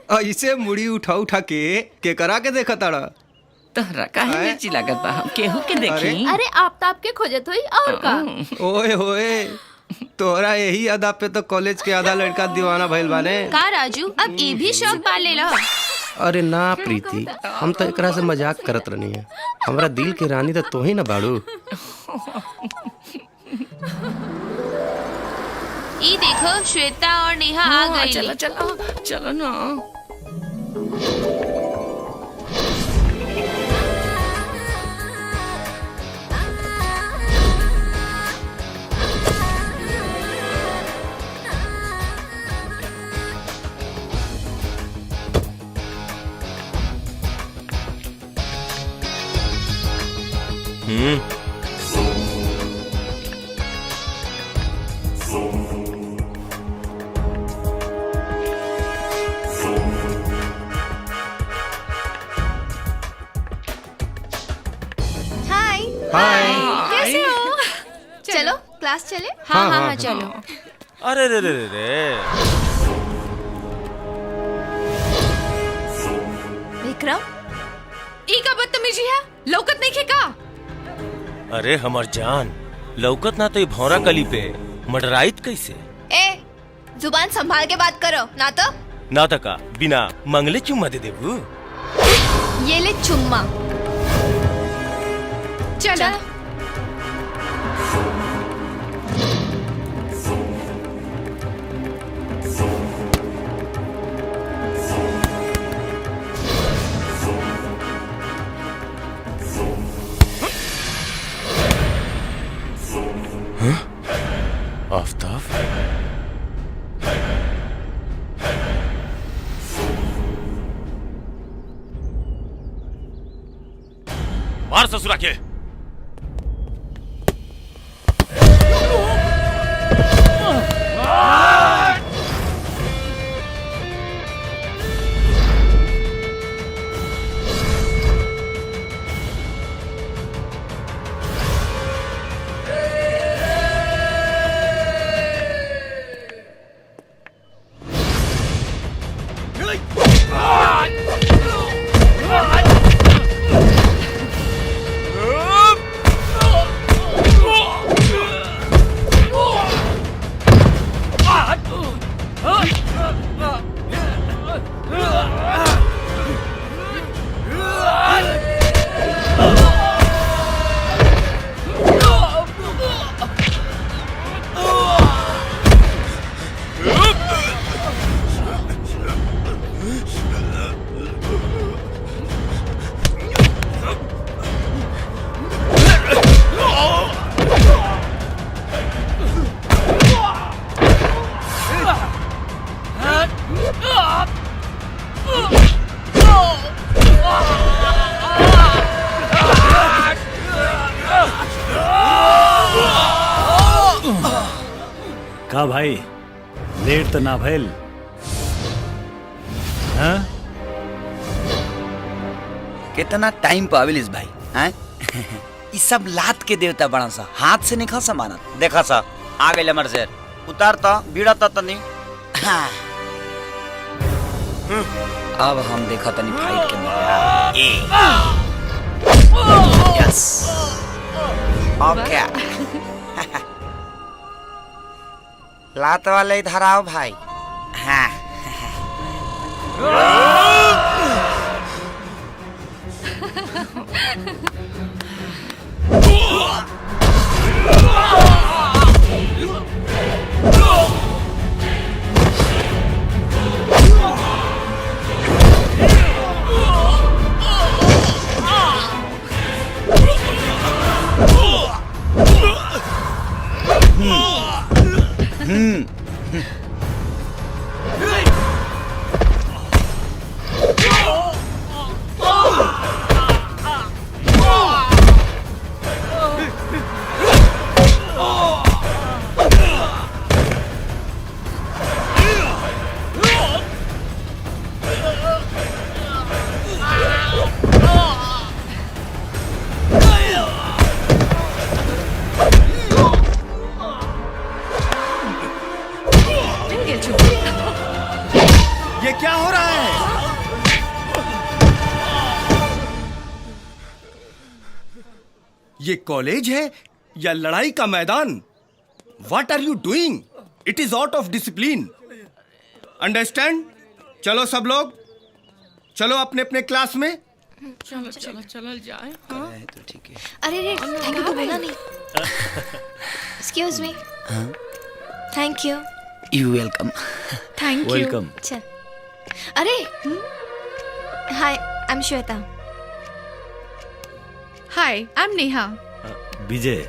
ऐसे मुड़ी उठा उठा के करा के देखा ताड़ा। तोहरा काहे मिर्ची लागत बा? हम केहू के देखी? अरे आप ताप के खोजत हुई और का? ओए होए, तोहरा यही अदा पे तो कॉलेज के आधा लड़का दीवाना भइल बाने। का राजू, अब ये भी शौक पाले ला? अरे ना प्रीति, हम तो एकरा से मजाक करत रहनी है। हमरा दिल के रानी तो तू ही ना बाड़ू। ई देखो श्वेता और नेहा आ गई। चलो चलो चलो ना। हाय हाय। कैसे हो? चलो क्लास चले। हाँ, हाँ, चलो। अरे रे रे रे रे। विक्रम, ई का बदतमीजी है, लौकत नहीं का? अरे हमर जान, लौकत ना तो ये भौरा कली पे मडराइत कैसे? ए, जुबान संभाल के बात करो, ना तो ना तका बिना मंगले चुम्मा दे देबू। ये ले चुम्मा। चलो। आफ्ताब, मार ससुरा के। का भाई, लेट तो ना भइल? हाँ? कितना टाइम पावेलिस भाई हैं? ई सब लात के देवता बड़ा सा, हाथ से निखा समानत। देखा सा आ गए हमर शेर, उतारता बीड़ता तनी। हाँ। अब हम देखा तनी फाइट के मजा। यस ओके। लात वाले इधर आओ भाई। हाँ। ये क्या हो रहा है? ये कॉलेज है या लड़ाई का मैदान? What are you doing? It is out of discipline. Understand? चलो सब लोग, चलो अपने अपने क्लास में। चलो चलो चलो जाए। तो ठीक है। अरे रे थैंक यू तो बोला नहीं। Excuse me. Thank you. You welcome. Thank you. Welcome. चल। अरे hi I am Shweta. Hi I am Neha. Vijay.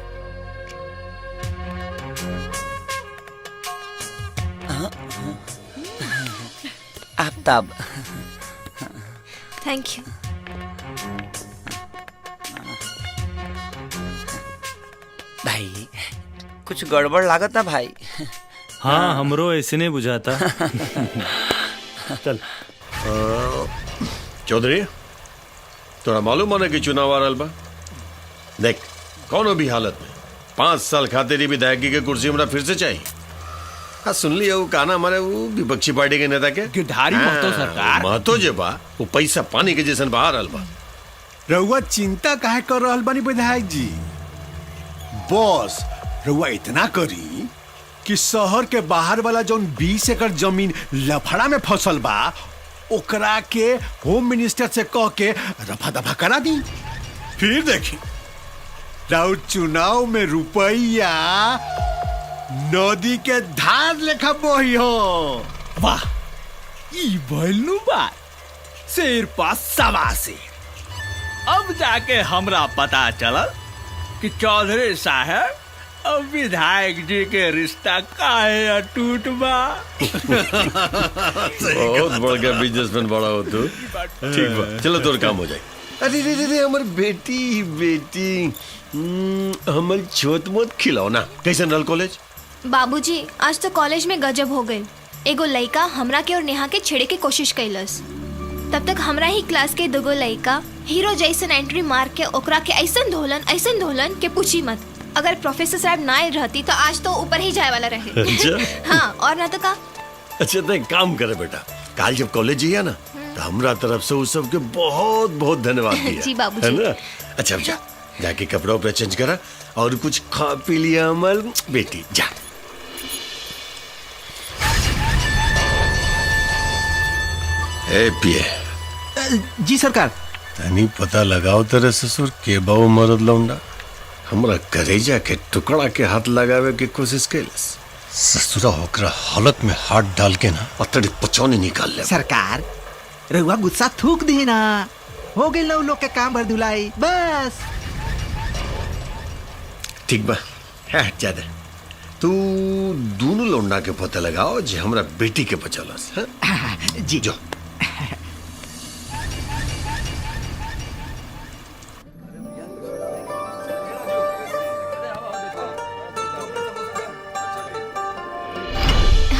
Aftab. Thank you. भाई कुछ गड़बड़ लागत है भाई। हाँ हमरो ऐसे नहीं बुझाता। चल। चौधरी तोरा मालूम है कि चुनाव आ रहा बा? देख कौनो भी हालत में 5 साल खातिर विधायकी के कुर्सी हमरा फिर से चाहिए। हाँ सुन लिया वो कहना हमारे वो विपक्षी पार्टी के नेता के गिरधारी महतो सरकार। महतो जे बा वो पैसा पानी के जैसन बहा रहल बा। रउआ चिंता काहे कर रहल बानी विधायक जी? बॉस रउआ इतना करी कि शहर के बाहर वाला जौन 20 एकड़ जमीन लफड़ा में फसल बा ओकरा के होम मिनिस्टर से कह के रफा दफा करा दी। फिर देखी राउर चुनाव में रुपया नदी के धार लेखा बोही हो। वाह ई भइलू बात। शेर पास सवा शेर। अब जाके हमरा पता चलल कि चौधरी साहब अब विधायक जी के रिश्ता काहे अटूट बा। बहुत बड़ गया बिजनेसमैन बड़ा हो तू। ठीक बा चलो तोर काम हो जाए। अरे रे रे रे हमर बेटी हमर छोट मोट खिलौना कैसन रहल कॉलेज? बाबूजी आज तो कॉलेज में गजब हो गए। एगो लड़का हमरा के और नेहा के छेड़े के कोशिश कैलस। तब तक हमरा ही क्लास के दुगो लड़का हीरो जैसन एंट्री मार के ओकरा के ऐसन धोलन के पूछी मत। अगर प्रोफेसर साहब ना रहती तो आज तो ऊपर ही जाए वाला रहे। अच्छा। हाँ और ना तो का। अच्छा तो एक काम करे बेटा, काल जब कॉलेज जाइए ना तो हमरा तरफ से उस सबके बहुत बहुत धन्यवाद दिया। जी बाबूजी। है ना? अच्छा अब जा जाके कपड़ा उपड़ा चेंज करा और कुछ खा पी लिया अमल बेटी जा। ए पिए। जी सरकार। तनी पता लगाओ तेरे ससुर के बाऊ मरद लौंडा हमरा करेजा के टुकड़ा के हाथ लगावे की कोशिश कैलस। ससुरा होकर हालत में हाथ डाल के ना पतड़ी पचौनी निकाल ले। सरकार रहुआ गुस्सा थूक दी ना। हो गई ना लोग के काम भर धुलाई बस। ठीक बा है ज्यादा तू दोनों लौंडा के पता लगाओ जे हमरा बेटी के बचलस। जी जो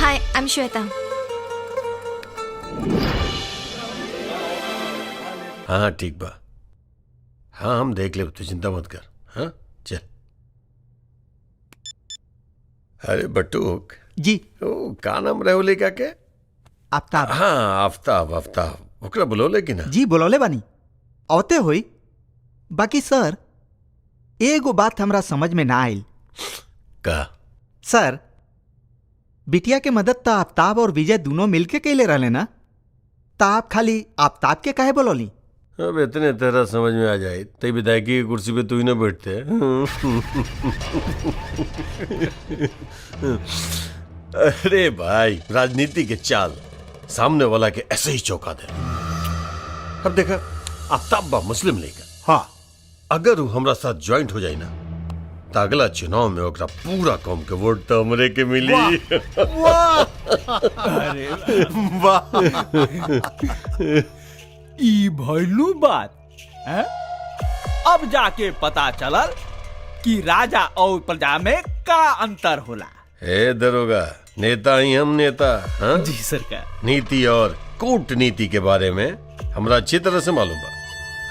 हाय आई एम श्वेता। हाँ ठीक बा। हाँ हम देख ले तू चिंता मत कर। हाँ चल। अरे बटूक जी ओ का नाम रहोले क्या के? आफ्ताब। हाँ आफ्ताब आफ्ताब ओकरा बुलौले कि ना? जी बुलौले बानी औते होई। बाकी सर एगो बात हमरा समझ में ना आइल। का? सर बिटिया के मदद तो आफ्ताब और विजय दोनों मिलके कैले रहले ना, तो आप खाली आफ्ताब के काहे बोलौली? अब इतने तेरा समझ में आ जाए तई विधायकी की कुर्सी पे तू ही ना बैठते। अरे भाई राजनीति के चाल सामने वाला के ऐसे ही चौंका दे। अब देखा आफ्ताब बा मुस्लिम लीग। हाँ अगर वो हमरा साथ ज्वाइंट हो जाए ना तो अगला चुनाव में ओकरा पूरा कौम के वोट तो हमरे के मिली। ई भइलू बात है? अब जाके पता चलल कि राजा और प्रजा में का अंतर होला। हे दरोगा नेता ही हम नेता। हाँ? जी सरकार। नीति और कूटनीति के बारे में हमरा अच्छी तरह से मालूम बा।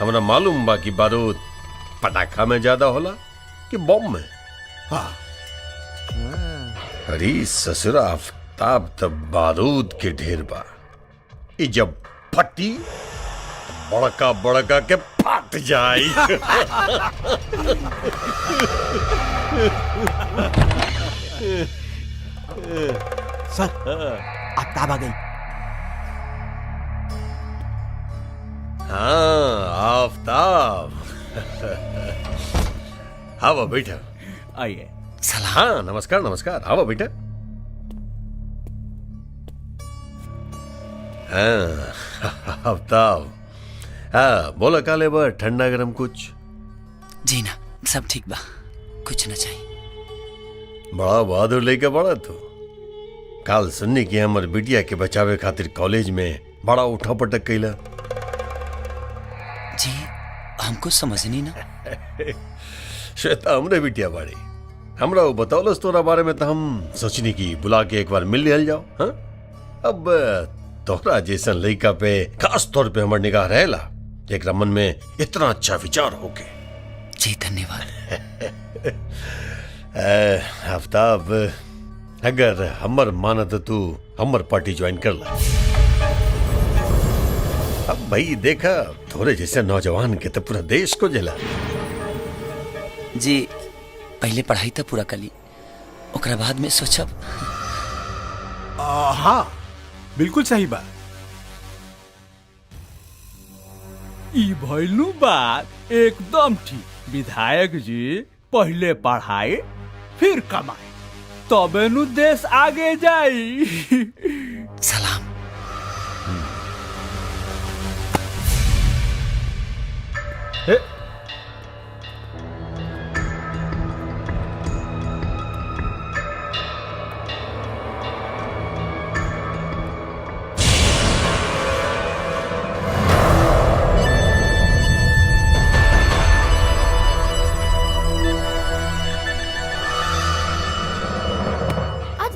हमरा मालूम बा कि बारूद पटाखा में ज्यादा होला कि बम में। हाँ अरे ससुरा आफ्ताब तब बारूद के ढेर बा ई जब फटी बड़का बड़का के फट जाई। सर आफ्ताब आ गई। हाँ आफ्ताब। हाँ बेटा आइए। हाँ नमस्कार नमस्कार। हाँ बेटा। हाँ आफ्ताब। हाँ बोला काले बा ठंडा गरम कुछ। जी ना सब ठीक बा, कुछ ना चाहिए। बड़ा बहादुर लेके बड़ा तू। काल सुननी की हमर बिटिया के बचावे खातिर कॉलेज में बड़ा उठा पटक कैला। जी हमको समझ नहीं ना। श्वेता हमरे बिटिया बाड़ी, हमरा वो बतौलस तोरा बारे में तो हम सोचनी की बुला के एक बार मिल लिया जाओ। हाँ अब तोरा जैसन लड़का पे खास तौर पे हमर निगाह रहेला, एक मन में इतना अच्छा विचार होके। जी धन्यवाद। आफ्ताब अगर हमर मानत तू हमर पार्टी ज्वाइन कर ला। अब भाई देखा थोड़े जैसे नौजवान के तो पूरा देश को जला। जी पहले पढ़ाई तो पूरा कली, ओकरा बाद में सोचब। हाँ बिल्कुल सही बात। ई भइलू बात एकदम ठीक। विधायक जी पहले पढ़ाई फिर कमाई, तबे नु देश आगे जाई। सलाम।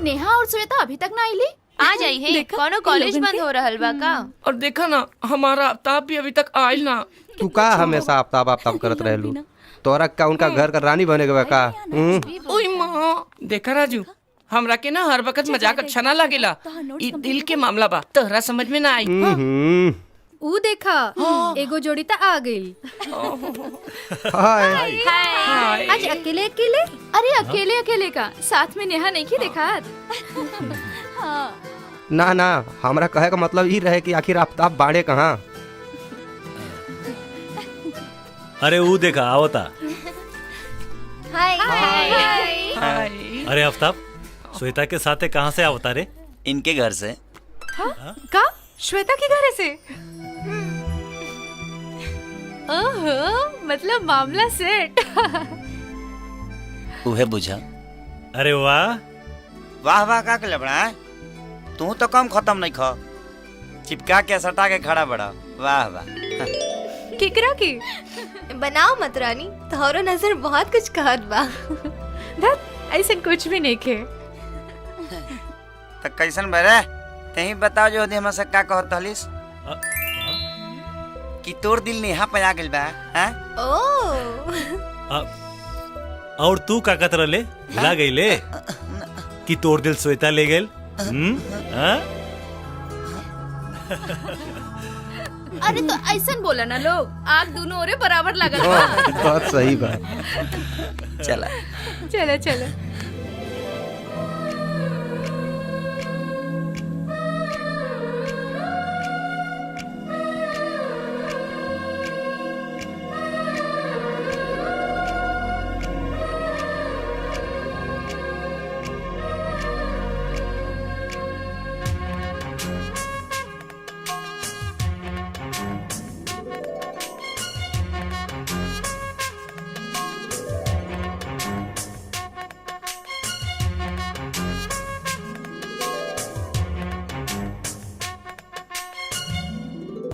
नेहा और श्वेता अभी तक ना आईली। आ जाई है, कोनो कॉलेज बंद हो रहल बा का? और देखा ना हमारा आफ्ताब भी अभी तक आयल ना। तू का हमेशा आफ्ताब आफ्ताब करत रहलू? तोरा का उनका घर का रानी बने के बा का? ओए माँ देखा राजू, हमरा के ना हर वक्त मजाक अच्छा ना लागेला। ई दिल के मामला बा, तोहरा समझ में ना आई। ऊ देखा एगो जोड़ी ता आ गई। हाय आज अकेले अकेले? अरे अकेले अकेले का, साथ में नेहा नहीं की देखा। ना ना, हमरा कहे का मतलब ही रहे कि आखिर आफ्ताब बाड़े कहाँ? अरे वो देखा आवता। हाय हाय। अरे आफ्ताब श्वेता के साथ कहाँ से आवता रे? इनके घर से। का श्वेता के घर से? ओहो मतलब मामला सेट। उहे बुझा। अरे वाह वाह वाह का लबड़ा है? तू तो कम खत्म नहीं खा, चिपका के सटा के खड़ा बड़ा। वाह वाह। केकरा की? बनाओ मत रानी, तोहरो नजर बहुत कुछ कहत बा। धत ऐसा कुछ भी नहीं खे। तो कैसन बरे तही बताओ जो हमसे का कहत हलिस कि तोर दिल नेहा पे आ गेल बा। हैं? और तू का कत रले भुला गई ले कि तोर दिल श्वेता ले गेल? अरे तो ऐसा बोला ना लोग, आग दोनों ओरे बराबर लगा। बहुत सही बात। चला चलो चलो।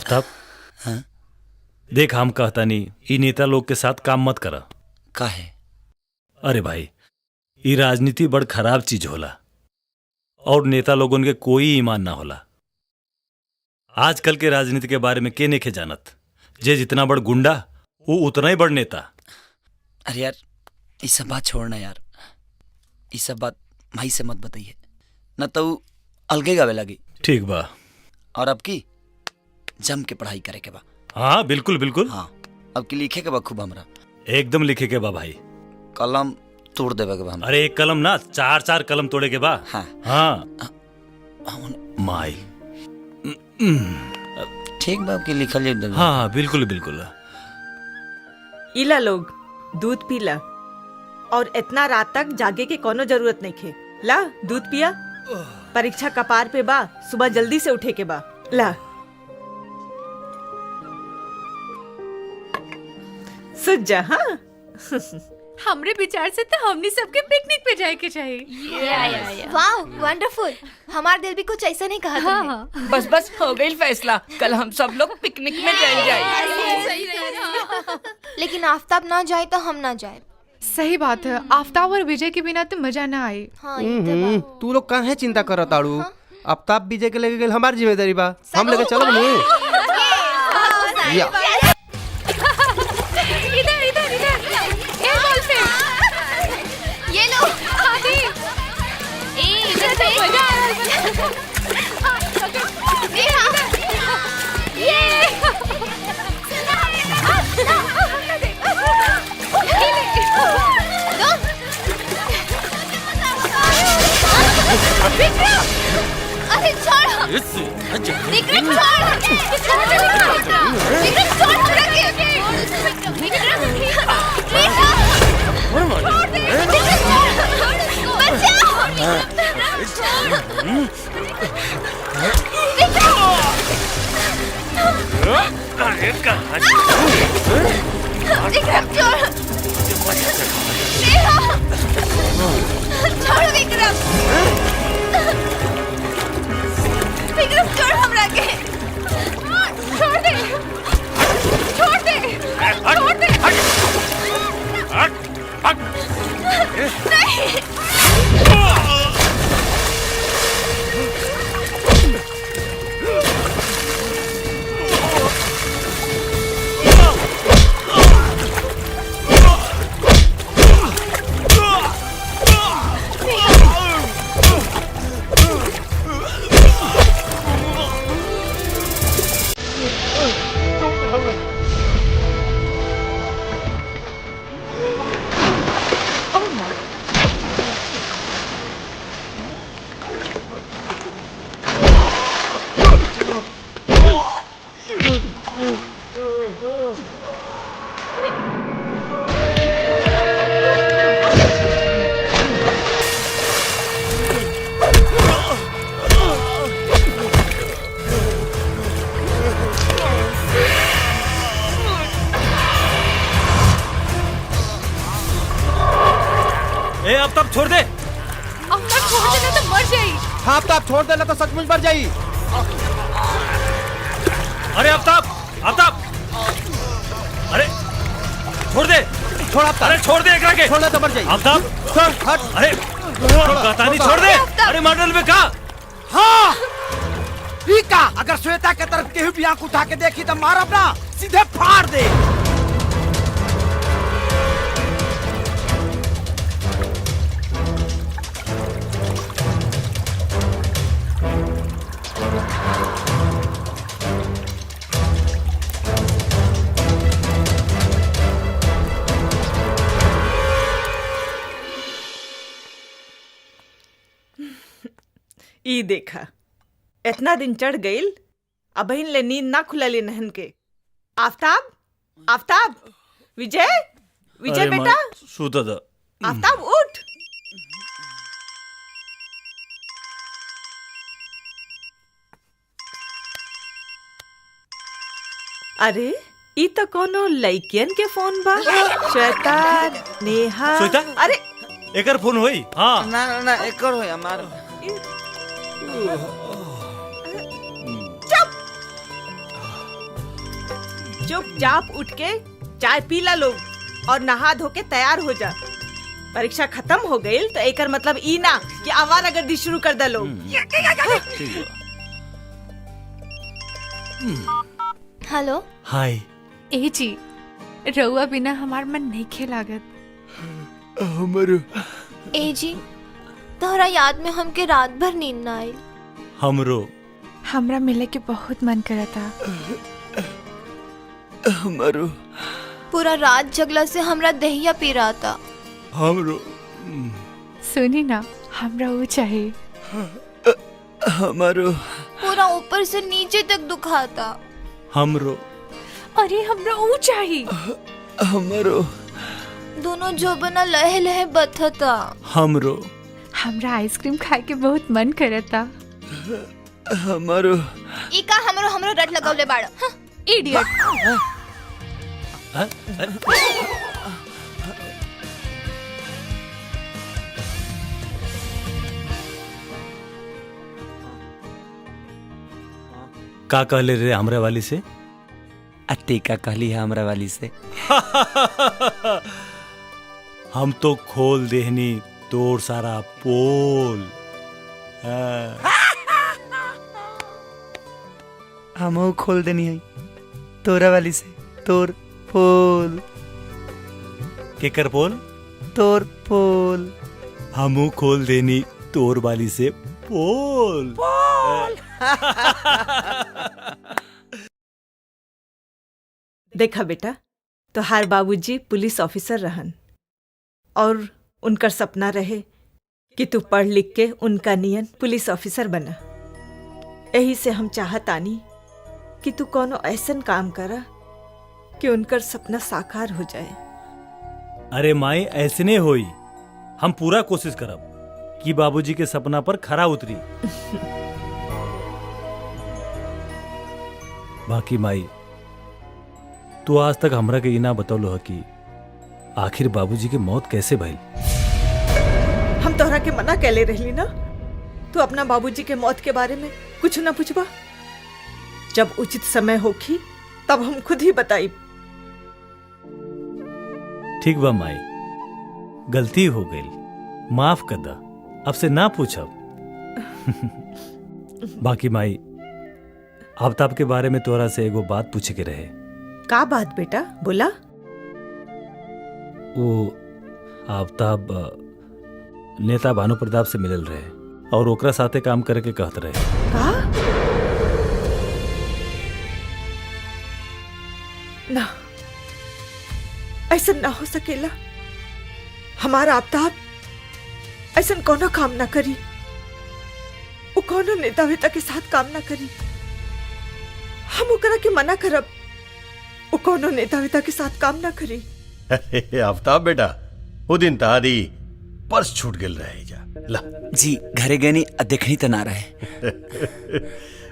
तब देख हम कहता नहीं ई नेता लोग के साथ काम मत करा। काहे? अरे भाई ई राजनीति बड़ खराब चीज होला और नेता लोगन के कोई ईमान ना होला। आजकल के राजनीति के बारे में के नेखे जानत, जे जितना बड़ गुंडा वो उतना ही बड़ नेता। अरे यार ये सब बात छोड़ना यार, ये सब बात भाई से मत बताइए न तो अलगे गावे लगी। ठीक बा। और अब की जम के पढ़ाई करे के बा। हाँ बिल्कुल बिल्कुल। हाँ अब की लिखे के बा खूब हमरा। एकदम लिखे के बा भाई। कलम तोड़ देवे के बा हमरा। अरे एक कलम ना, 4 कलम तोड़े के बा। हाँ हाँ माई। ठीक बा की लिखल जाए। हाँ बिल्कुल बिल्कुल। इला लोग दूध पीला और इतना रात तक जागे के कोनो जरूरत नहीं खे। ला दूध पिया, परीक्षा कपार पे बा, सुबह जल्दी से उठे के बा। ला सुत जा। हाँ हमरे विचार से तो हमनी सबके पिकनिक पे जाए के चाहिए। वाह वंडरफुल, हमारा दिल भी कुछ ऐसा नहीं कहा तुमने। बस बस हो गई फैसला, कल हम सब लोग पिकनिक में जाए। लेकिन आफताब ना जाए तो हम ना जाए। सही बात है, आफ्ताब और विजय के बिना तो मजा ना आए। हाँ ये तो बा। तू लोग काहे चिंता करत ताड़ू? आफ्ताब विजय के लेके गेल हमार जिम्मेदारी बा, हम लेके चलब नु। या इधर इधर इधर, ए बॉल पे ये लो हादी। ए इधर से मजा आ रहा है। ये अरे छोड़ विक्रम, छोड़ विक्रम, छोड़ हमरा के। विक्रम छोड़ हमरा के। छोड़ दे, छोड़ दे, छोड़ दे। ए आफ्ताब छोड़ दे। आफ्ताब छोड़ देना तो मर जाई। हाँ आफ्ताब छोड़ देला तो सचमुच मर जाई। अरे आफ्ताब, आफ्ताब, अरे छोड़ दे, छोड़ आफ्ताब, अरे छोड़ दे एकरा के। छोड़ दे तो मर जाई। आफ्ताब छोड़ हट। अरे कहता नहीं छोड़ दे। अरे मॉडल में कहा। हाँ ठीक है, अगर श्वेता के तरफ केहू भी आंख उठा के देखी तो मारब ना, सीधे फाड़ दे। ई देखा इतना दिन चढ़ गईल, अबहिन ले नींद ना खुलली नहन के। आफ्ताब, आफ्ताब, विजय, विजय अरे बेटा, सूता था। आफ्ताब उठ। अरे ई तो कोनो लइकियन के फोन बा। श्वेता, नेहा। श्वेता? अरे एकर फोन होई। हाँ ना ना ना एकर होय हमार। चुपचाप उठ के चाय पी ला लोग और नहा धो के तैयार हो जा। परीक्षा खत्म हो गई तो एकर मतलब ई ना कि आवारागर्दी शुरू कर दे लोग। Hello hi. ए जी, रउआ बिना हमार मन नहीं खेलागत। हमरो ए जी, तोहरा याद में हमके रात भर नींद ना आई। हमरो हमरा मिले के बहुत मन करा था। हमरो पूरा रात जगला से हमरा दहिया पी रहा था। हमरो सुनी ना, हमरा वो चाहिए। हमरो पूरा ऊपर से नीचे तक दुखाता। हमरो अरे हमरा वो चाहिए। हमरो दोनों जोबना लहे लहे बथता। हमरो हमरा आइसक्रीम खाए के बहुत मन करा था। हमरो इका हमरो रट लगौले बाड़। इडियट। का कहले रे हमरे वाली से? अत्ते का कहली है हमरा वाली से। हम तो खोल देहनी तोर सारा पोल। हमहू खोल देनी है तोरा वाली से। तोर पोल। केकर पोल? तोर पोल। हमू खोल देनी तोर वाली से पोल। देखा बेटा, तोहार बाबूजी पुलिस ऑफिसर रहन और उनकर सपना रहे कि तू पढ़ लिख के उनका नियन पुलिस ऑफिसर बना। यही से हम चाहत आनी कि तू कोनो ऐसन काम करा कि उनकर सपना साकार हो जाए। अरे माई ऐसने होई, हम पूरा कोशिश करब कि बाबूजी के सपना पर खरा उतरी। बाकी माई तू आज तक हमरा के इना बतौलो है कि आखिर बाबूजी के मौत कैसे भइल। हम तोहरा के मना कैले रहली ना, तू अपना बाबूजी के मौत के बारे में कुछ ना पूछबा। जब उचित समय होखी तब हम खुद ही बताई। ठीक बा माई, गलती हो गई, माफ कर दा, अब से ना पूछब। बाकी माई आफ्ताब के बारे में तोरा से एगो बात पूछे के रहे। का बात बेटा, बोला। वो आफ्ताब नेता भानु प्रताप से मिलल रहे और ओकरा साथे काम करे के कहत रहे। का? ना, ऐसा ना हो सकेला। हमारा आफ्ताब ऐसा कोनो काम ना करी। वो कोनो नेता वेता के साथ काम ना करी। हम ओकरा के मना करब, वो कोनो नेता वेता के साथ काम ना करी। आफ्ताब बेटा, वो दिन तारी पर्स छूट गेल रहे जा। ला जी घरे गनी देखनी तो ना रहे।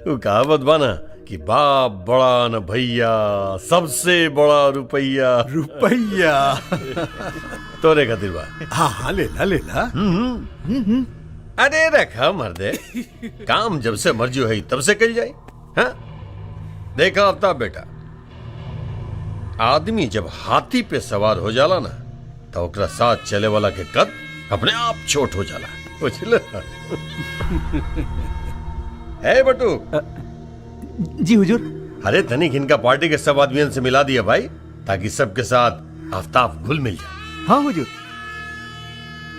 वो कहावत बाना कि बाप बड़ा न भैया, सबसे बड़ा रुपैया। रुपैया तोरे खातिर बा। हाँ हाँ लेला लेला। अरे रखा मर्दे, काम जब से मर्जी है तब से कल जाए। हाँ देखा आफ्ताब बेटा, आदमी जब हाथी पे सवार हो जाला ना तो ओकरा साथ चले वाला के कद अपने आप छोट हो जाला। बुझल? है बटू? जी हुजूर। अरे तनिक इनका पार्टी के सब आदमियों से मिला दिया भाई, ताकि सबके साथ आफ्ताब घुल मिल जाए। हाँ हुजूर।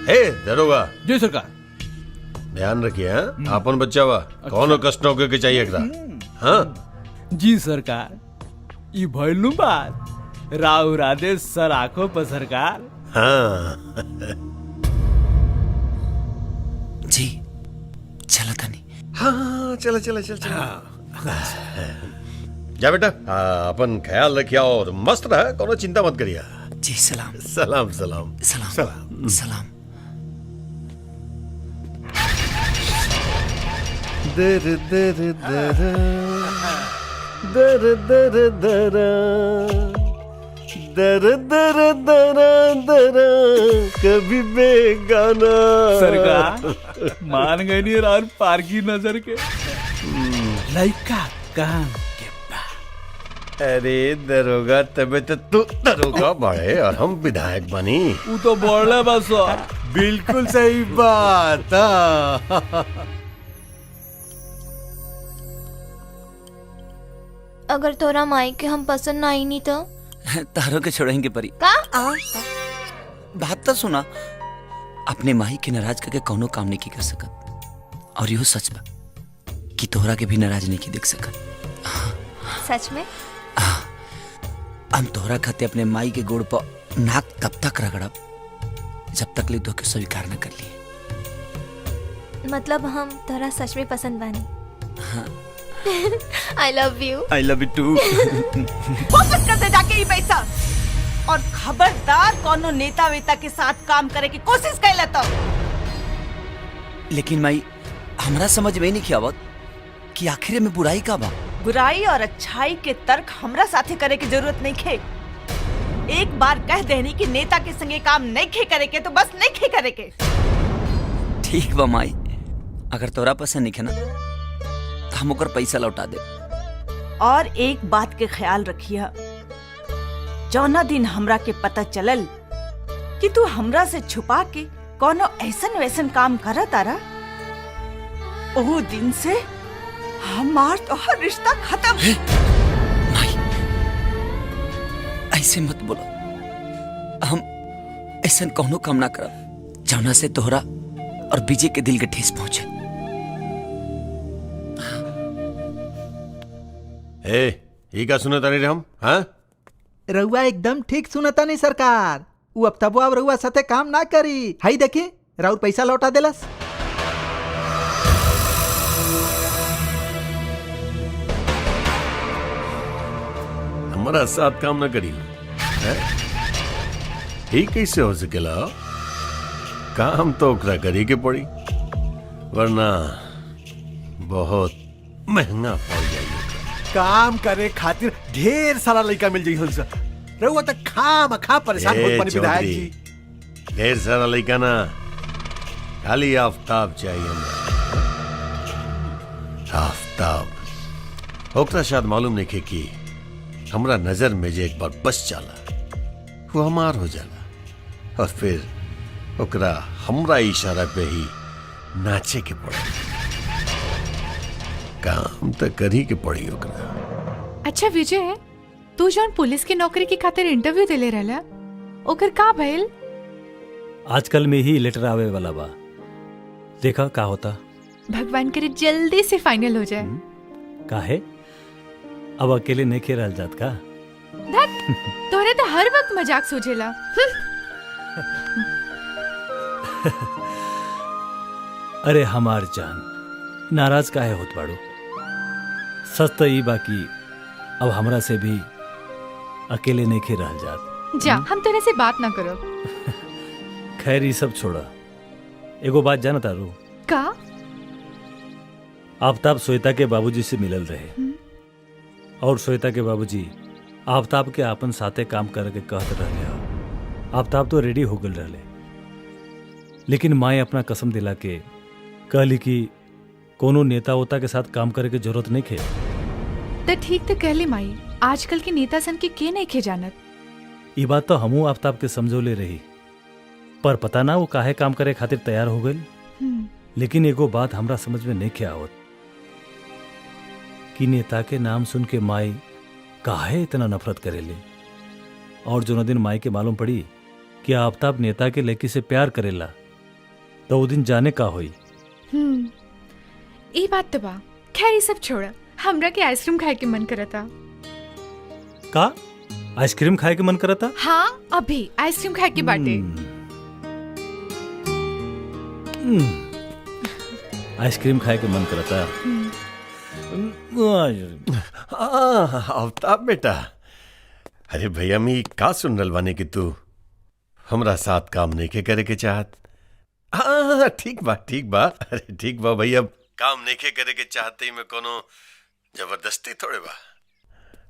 हे दरोगा। जी सरकार। ध्यान रखिए, हाँ? आपन बच्चा वा कौनो कष्ट न होके के चाहिए एकरा। हाँ जी सरकार, ई भइलू बात राव आदेश सर आंखों पर सरकार। हाँ जी चला तनी। हाँ चला चला चल चला। जा बेटा, अपन ख्याल रखिया और मस्त रहा, कोनो चिंता मत करिया। जी सलाम। सलाम सलाम सलाम सलाम सलाम। दर दर दर दर दर दर दर दर दर दर कभी बेगाना। सरकार मान गई नहीं और पार की नजर के लड़का काम के बाद। अरे दरोगा, तबे तो तू दरोगा बढ़े और हम विधायक बनी। वो तो बोले बस। बिल्कुल सही बात। अगर तोरा माई के हम पसंद ना आई नहीं तो तारों के छोड़ेंगे परी का? बात तो सुना, अपने माही के नाराज करके कोनो काम नहीं की कर सकत। और यो सच बा कि तोहरा के भी नाराज नहीं की देख सकत। सच में? हम तोहरा खाते अपने माई के गोड़ पर नाक तब तक रगड़ब जब तक ले के स्वीकार न कर लिए। मतलब हम तोरा सच में पसंद बानी। I love you। I love you too। वापस कर दे जाके ये पैसा, और खबरदार कोनो नेता वेता के साथ काम करे की कोशिश कैला तो। लेकिन माई हमरा समझ में नहीं आवत कि आखिर में बुराई का बा। बुराई और अच्छाई के तर्क हमरा साथे करे की जरूरत नहीं खे। एक बार कह देनी कि नेता के संगे काम नहीं खे करे के तो बस नहीं खे करे के। ठीक बा माई, अगर तोरा पसंद नहीं है ना तो हम ओकर पैसा लौटा दे। और एक बात के ख्याल रखिया, जौना दिन हमरा के पता चलल कि तू हमरा से छुपा के कोनो ऐसन वैसन काम कर तारा, ओ दिन से हमार तोहर रिश्ता खत्म। माई ऐसे मत बोलो, हम ऐसन कोनो काम ना करब जौना से तोहरा और विजय के दिल के ठेस पहुंचे। ये का सुने तानी रे हम? हाँ? रउआ एकदम ठीक सुनता नहीं सरकार। वो अब तबो अब रउआ साथे काम ना करी। हाई देखी राउर पैसा लौटा देलस। हमारा साथ काम न करी ही कैसे हो सकेला? काम तो ओकरा करी के पड़ी, वरना बहुत महंगा पड़ जाएगी। काम करे खातिर ढेर सारा लड़का मिल जाई सर। रहुआ तक खा परेशान होत बनी विधायक जी। ढेर सारा लड़का ना, खाली आफ्ताब चाहिए हमरा। आफ्ताब ओकरा शायद मालूम नहीं के कि हमरा नजर में जे एक बार बस जाला वो हमार हो जाला, और फिर ओकरा हमरा इशारा पे ही नाचे के पड़े। काम तो करी के पड़ी ओकरा। अच्छा विजय, तू जौन पुलिस की नौकरी की खातिर इंटरव्यू देले रहला, ओकर का भइल? आजकल में ही लेटर आवे वाला बा, देखा का होता। भगवान करे जल्दी से फाइनल हो जाए। काहे अब अकेले नहीं खे रहल जात का? धत, तोरे तो हर वक्त मजाक सूझेला। अरे हमार जान, नाराज काहे होत बाड़ू? सच तो ई बाकी अब हमरा से भी अकेले नहीं खे रहल जात। जा, हम तेरे से बात ना करो। खैर ये सब छोड़ा, एगो बात जाना तारू का? आफ्ताब श्वेता के बाबूजी से मिलल रहे, और श्वेता के बाबूजी आफ्ताब के आपन साथे काम करके कहत रहले। आफ्ताब तो रेडी हो गल रहले, लेकिन माए अपना कसम दिला के कहली कि कोनो नेता वोता के साथ काम करे के जरूरत नहीं खे। तो ठीक तो कहली माई, आजकल के नेता सन के नहीं खे जानत। ये बात तो हमू आफ्ताब के समझोले रही, पर पता ना वो काहे काम करे खातिर तैयार हो गई। लेकिन एगो बात हमरा समझ में नहीं खे आवत कि नेता के नाम सुन के माई काहे इतना नफरत करेले, और जो दिन माई के मालूम पड़ी कि आफ्ताब नेता के लड़की से प्यार करेला तो वो दिन जाने का होई। ये बात तो बा। खैर ये सब छोड़ा, हमरा के आइसक्रीम खाए के मन करता। का आइसक्रीम खाए के मन करता? हाँ, अभी आइसक्रीम खाए के बाटे। आइसक्रीम खाए के मन करता। आफ्ताब बेटा, अरे भैया मी का सुन रल बानी कि तू हमरा साथ काम नहीं के करे के चाहत। हाँ ठीक बा अरे ठीक बा भैया, काम नहीं के करे के चाहते में कोनो जबरदस्ती थोड़े बा,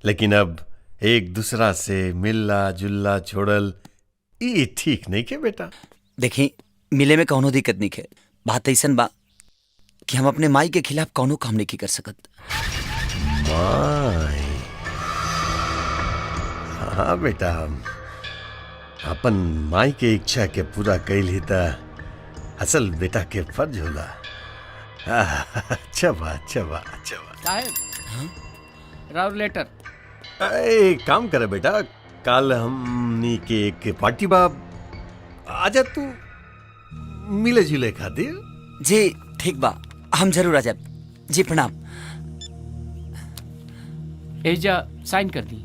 लेकिन अब एक दूसरा से मिलना जुलना छोड़ल ये ठीक नहीं के बेटा। देखी मिले में कौनो दिक्कत नहीं है, बात ऐसन बा कि हम अपने माई के खिलाफ कौनो काम नहीं कर सकत। माई? हाँ बेटा, हम अपन माई के इच्छा के पूरा कैल ही ता असल बेटा के फर्ज होला। अच्छा बा। साहब, राव लेटर। एक काम करे बेटा, कल हमनी के एक पार्टी बा, आजा तू मिले जुले खातिर। जी ठीक बा, हम जरूर आ जाब। जी प्रणाम। एजा साइन कर दी।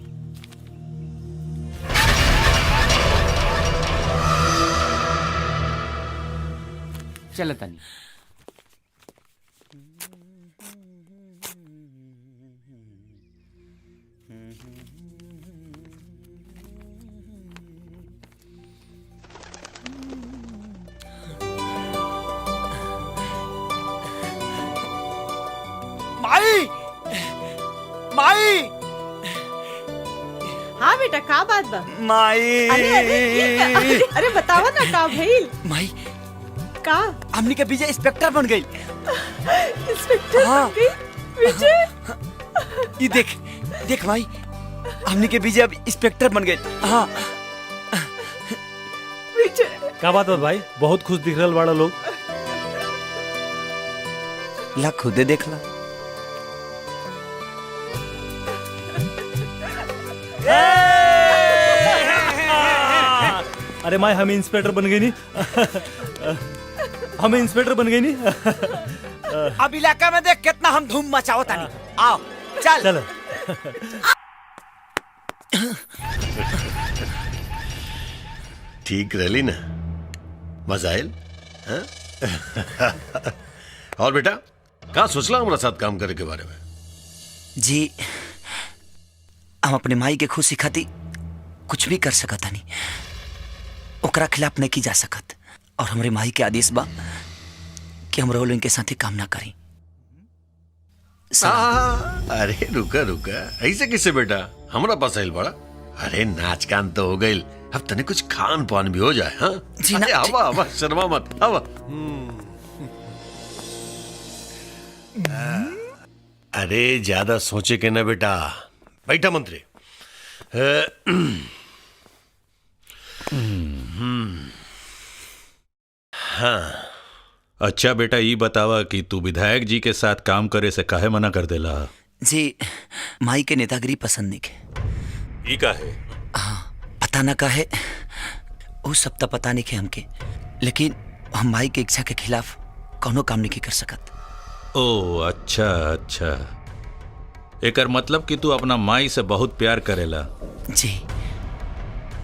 चलो तनी। माई माई हाँ बेटा का बात बा? माई अरे बतावा ना का भइल? माई का हमनी के विजय इंस्पेक्टर बन गई। इंस्पेक्टर बन गई? विजय ये देख देख माई, हमनी के विजय अब इंस्पेक्टर बन गई। हाँ विजय का बात है भाई, बहुत खुश दिख रहल बाड़ा लोग। ला खुदे देख ला। अरे माई हम इंस्पेक्टर बन गई नी। हम इंस्पेक्टर बन गई नी। अब इलाका में देख कितना हम धूम मचाओ तानी। आओ चल चल। ठीक रहली ना, मजा आयल? हाँ? और बेटा कहाँ सोचला हमारा साथ काम करे के बारे में? जी हम अपने माई के खुशी खाती कुछ भी कर सकत नहीं, ओकरा खिलाफ नहीं की जा सकत। और हमारे माई के आदेश बा कि हम रोल इनके साथ ही काम ना करें। अरे रुका रुका, ऐसे किसे बेटा हमारा पास आयल बड़ा? अरे नाच गान तो हो गई, अब तने कुछ खान पान भी हो जाए। हाँ जी ना। आवा आवा, शर्मा मत, आवा। अरे ज्यादा सोचे के ना बेटा, बैठा मंत्री। हाँ अच्छा बेटा ये बतावा कि तू विधायक जी के साथ काम करे से काहे मना कर देला? जी माई के नेतागिरी पसंद नहीं के। ई काहे? पता ना काहे, वो सब तो पता नहीं के हमके, लेकिन हम माई के इच्छा के खिलाफ कोनो काम नहीं कर सकत। ओ अच्छा अच्छा, एकर मतलब कि तू अपना माई से बहुत प्यार करेला। जी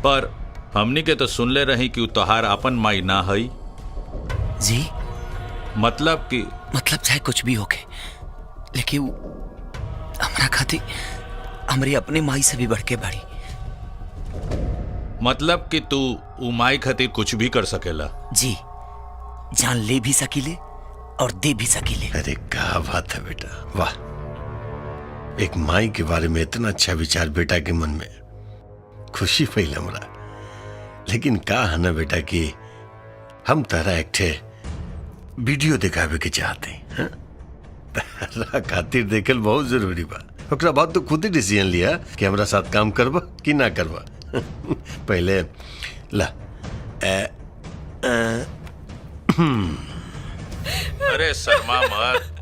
पर हमनी के तो सुनले रही कि तोहार अपन माई ना हई। जी मतलब चाहे कुछ भी होके, लेकिन हमरा खातिर हमारी अपनी माई से भी बढ़ के बड़ी। मतलब कि तू उ माई खातिर कुछ भी कर सकेला? जी जान ले भी सकीले और दे भी सकीले। अरे क्या बात है बेटा, वाह। एक माई के बारे में इतना अच्छा विचार बेटा के मन में, खुशी फैल हमरा। लेकिन का है ना बेटा कि हम तारा एक ठे वीडियो दिखावे के चाहते हैं। तारा खातिर देखल बहुत जरूरी बा। ओकरा बाद तो खुद ही डिसीजन लिया कि हमरा साथ काम करबा कि ना करबा। पहले ला अरे शर्मा मत,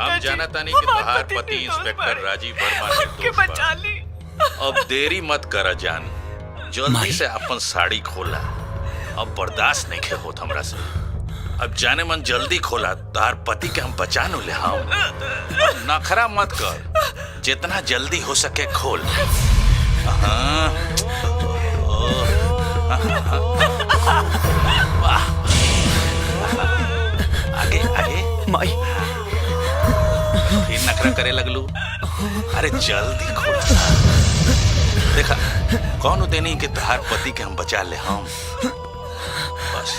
हम जाना तानी कि तोहार पति इंस्पेक्टर राजीव वर्मा के दोस्त बा। अब देरी मत करा जान, जल्दी से अपन साड़ी खोला। अब बर्दाश्त नहीं खे होत हमरा से। अब जाने मन जल्दी खोला, तार पति के हम बचा नु ले। हम नखरा मत कर, जितना जल्दी हो सके खोल। हाँ। आगे आगे माई फिर नखरा करे लगलू। अरे जल्दी खोल। देखा कौन देनी के तहार पति के हम बचा ले। हम बस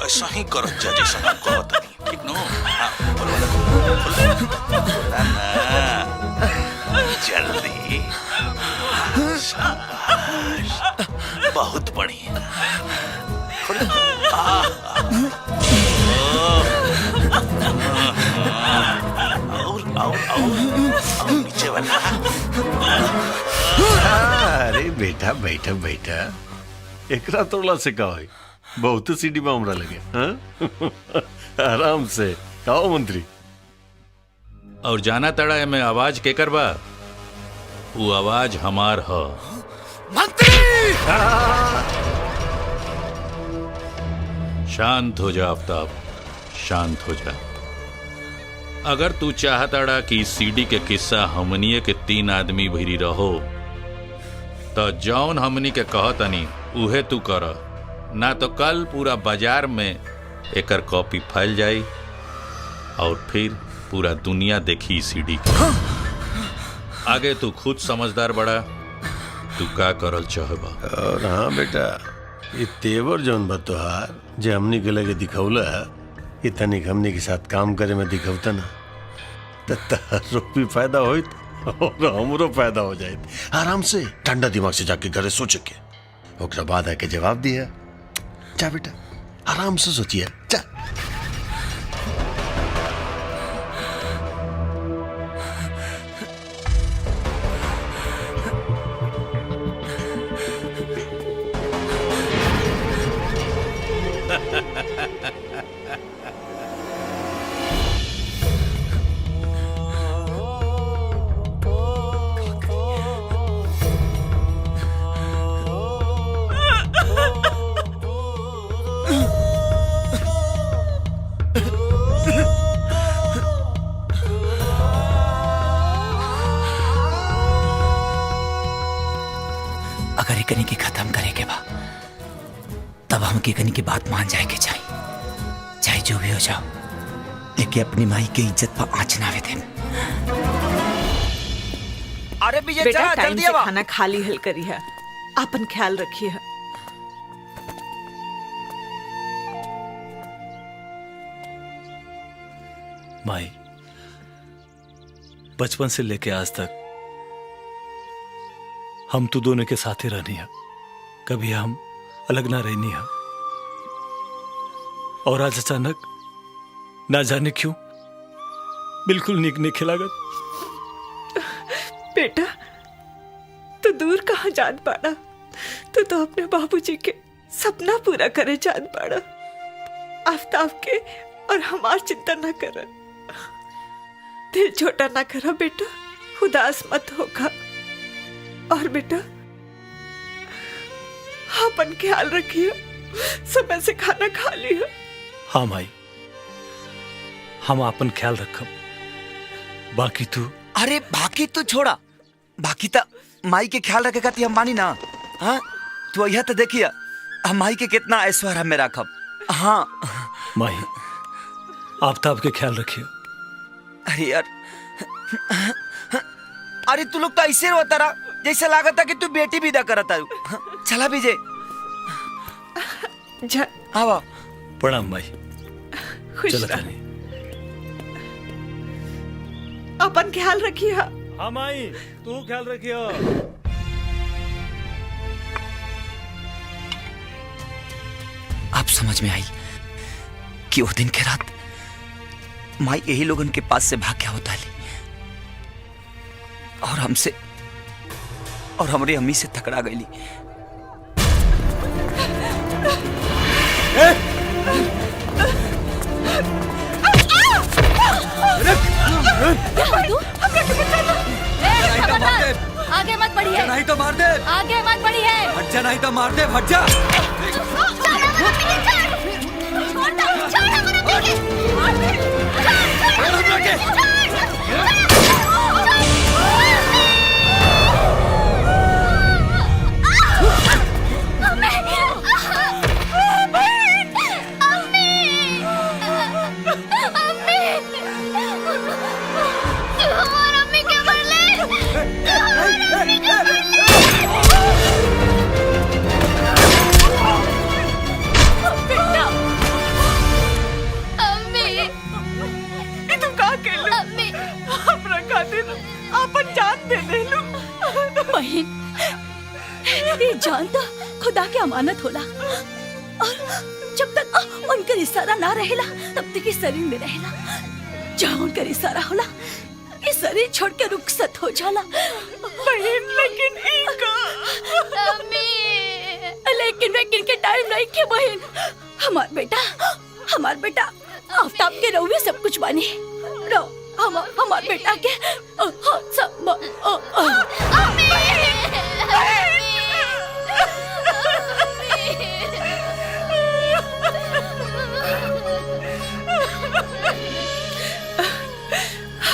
ऐसा ही करो जैसे हम कहो तनी, ठीक नो? हाँ, बोला ना जल्दी। शाबाश, बहुत बढ़िया। और नीचे वाला। अरे बेटा बैठा बैठा, एकरा तोड़ला से का होई? बहुत सीढ़ी में हमरा लगे। हाँ? आराम से आओ मंत्री। और जाना तड़ा में आवाज के करबा? वो आवाज हमार ह। मंत्री शांत हो जा आफ्ताब, शांत हो जा। अगर तू चाहताड़ा कि सीडी के किस्सा हमनिए के 3 आदमी भिरी रहो तो जौन हमनी के कहतनी उहे तू कर, ना तो कल पूरा बाजार में एकर कॉपी फैल जाई और फिर पूरा दुनिया देखी सीडी के। आगे तू खुद समझदार बड़ा, तू का करल चाहबा। और हाँ बेटा, ये तेवर जौन बा तोहार जे हमनी के लगे दिखौला ये तनिक हमनी के साथ काम करे में दिखौता ना तो तहरो भी फायदा होइत और हमरो फायदा हो जाइत। आराम से ठंडा दिमाग से जाके घरे सोच के ओकरा बाद आके जवाब दिया। जा बेटा आराम से सोचिए, जा। अगर एकनी के खत्म करे के बा तब हम एकनी की बात मान जाए के चाहिए, चाहे जो भी हो जाओ, लेकिन अपनी माई के इज्जत पर आँच ना आवे देन। अरे बेटा टाइम से खाना खा ली हल करी है, अपन ख्याल रखिए। माई, बचपन से लेके आज तक हम तो दोनों के साथ ही रहनी है, कभी हम अलग ना रहनी है। और आज अचानक ना जाने क्यों बिल्कुल नीक नहीं खिलागत। बेटा तू दूर कहाँ जान पाड़ा, तू तो अपने बाबूजी के सपना पूरा करे जान पाड़ा। आफ्ताब के और हमार चिंता ना कर, दिल छोटा ना करा बेटा, उदास मत होगा। और बेटा अपन ख्याल रखिए, समय से खाना खा लिया। हाँ माई, हम अपन ख्याल रखब। बाकी तू? अरे बाकी तू छोड़ा, बाकी तो माई के ख्याल रखे खाती हम मानी ना। हाँ तू यह तो देखिए हम माई के कितना ऐश्वर्य में रखब। हाँ माई, आफ्ताब के ख्याल रखिए। अरे यार, अरे तू लोग तो ऐसे रोता रहा जैसे लागत था कि तू बेटी विदा करता। चला विजय, आवा। प्रणाम माई। चला रह। अपन ख्याल रखिए। हाँ माई, तू ख्याल रखिए। अब समझ में आई कि उस दिन के रात माई यही लोगन के पास से भाग गया होता है और हमसे और हमारी अम्मी से टकरा गई। आगे मत बढ़िए, नहीं तो मार दे। आगे मत बढ़िए। हट जा, नहीं तो मार दे। हट जा। जान तो खुदा के अमानत होला और जब तक उनका इशारा ना रहेला तब तक इस शरीर में रहेला। जहाँ उनका इशारा होला इस शरीर छोड़ के रुखसत हो जाला। बहन लेकिन लेकिन के टाइम नहीं के बहन। हमार बेटा आफ्ताब के रहुए सब कुछ बानी। हमार बेटा के सब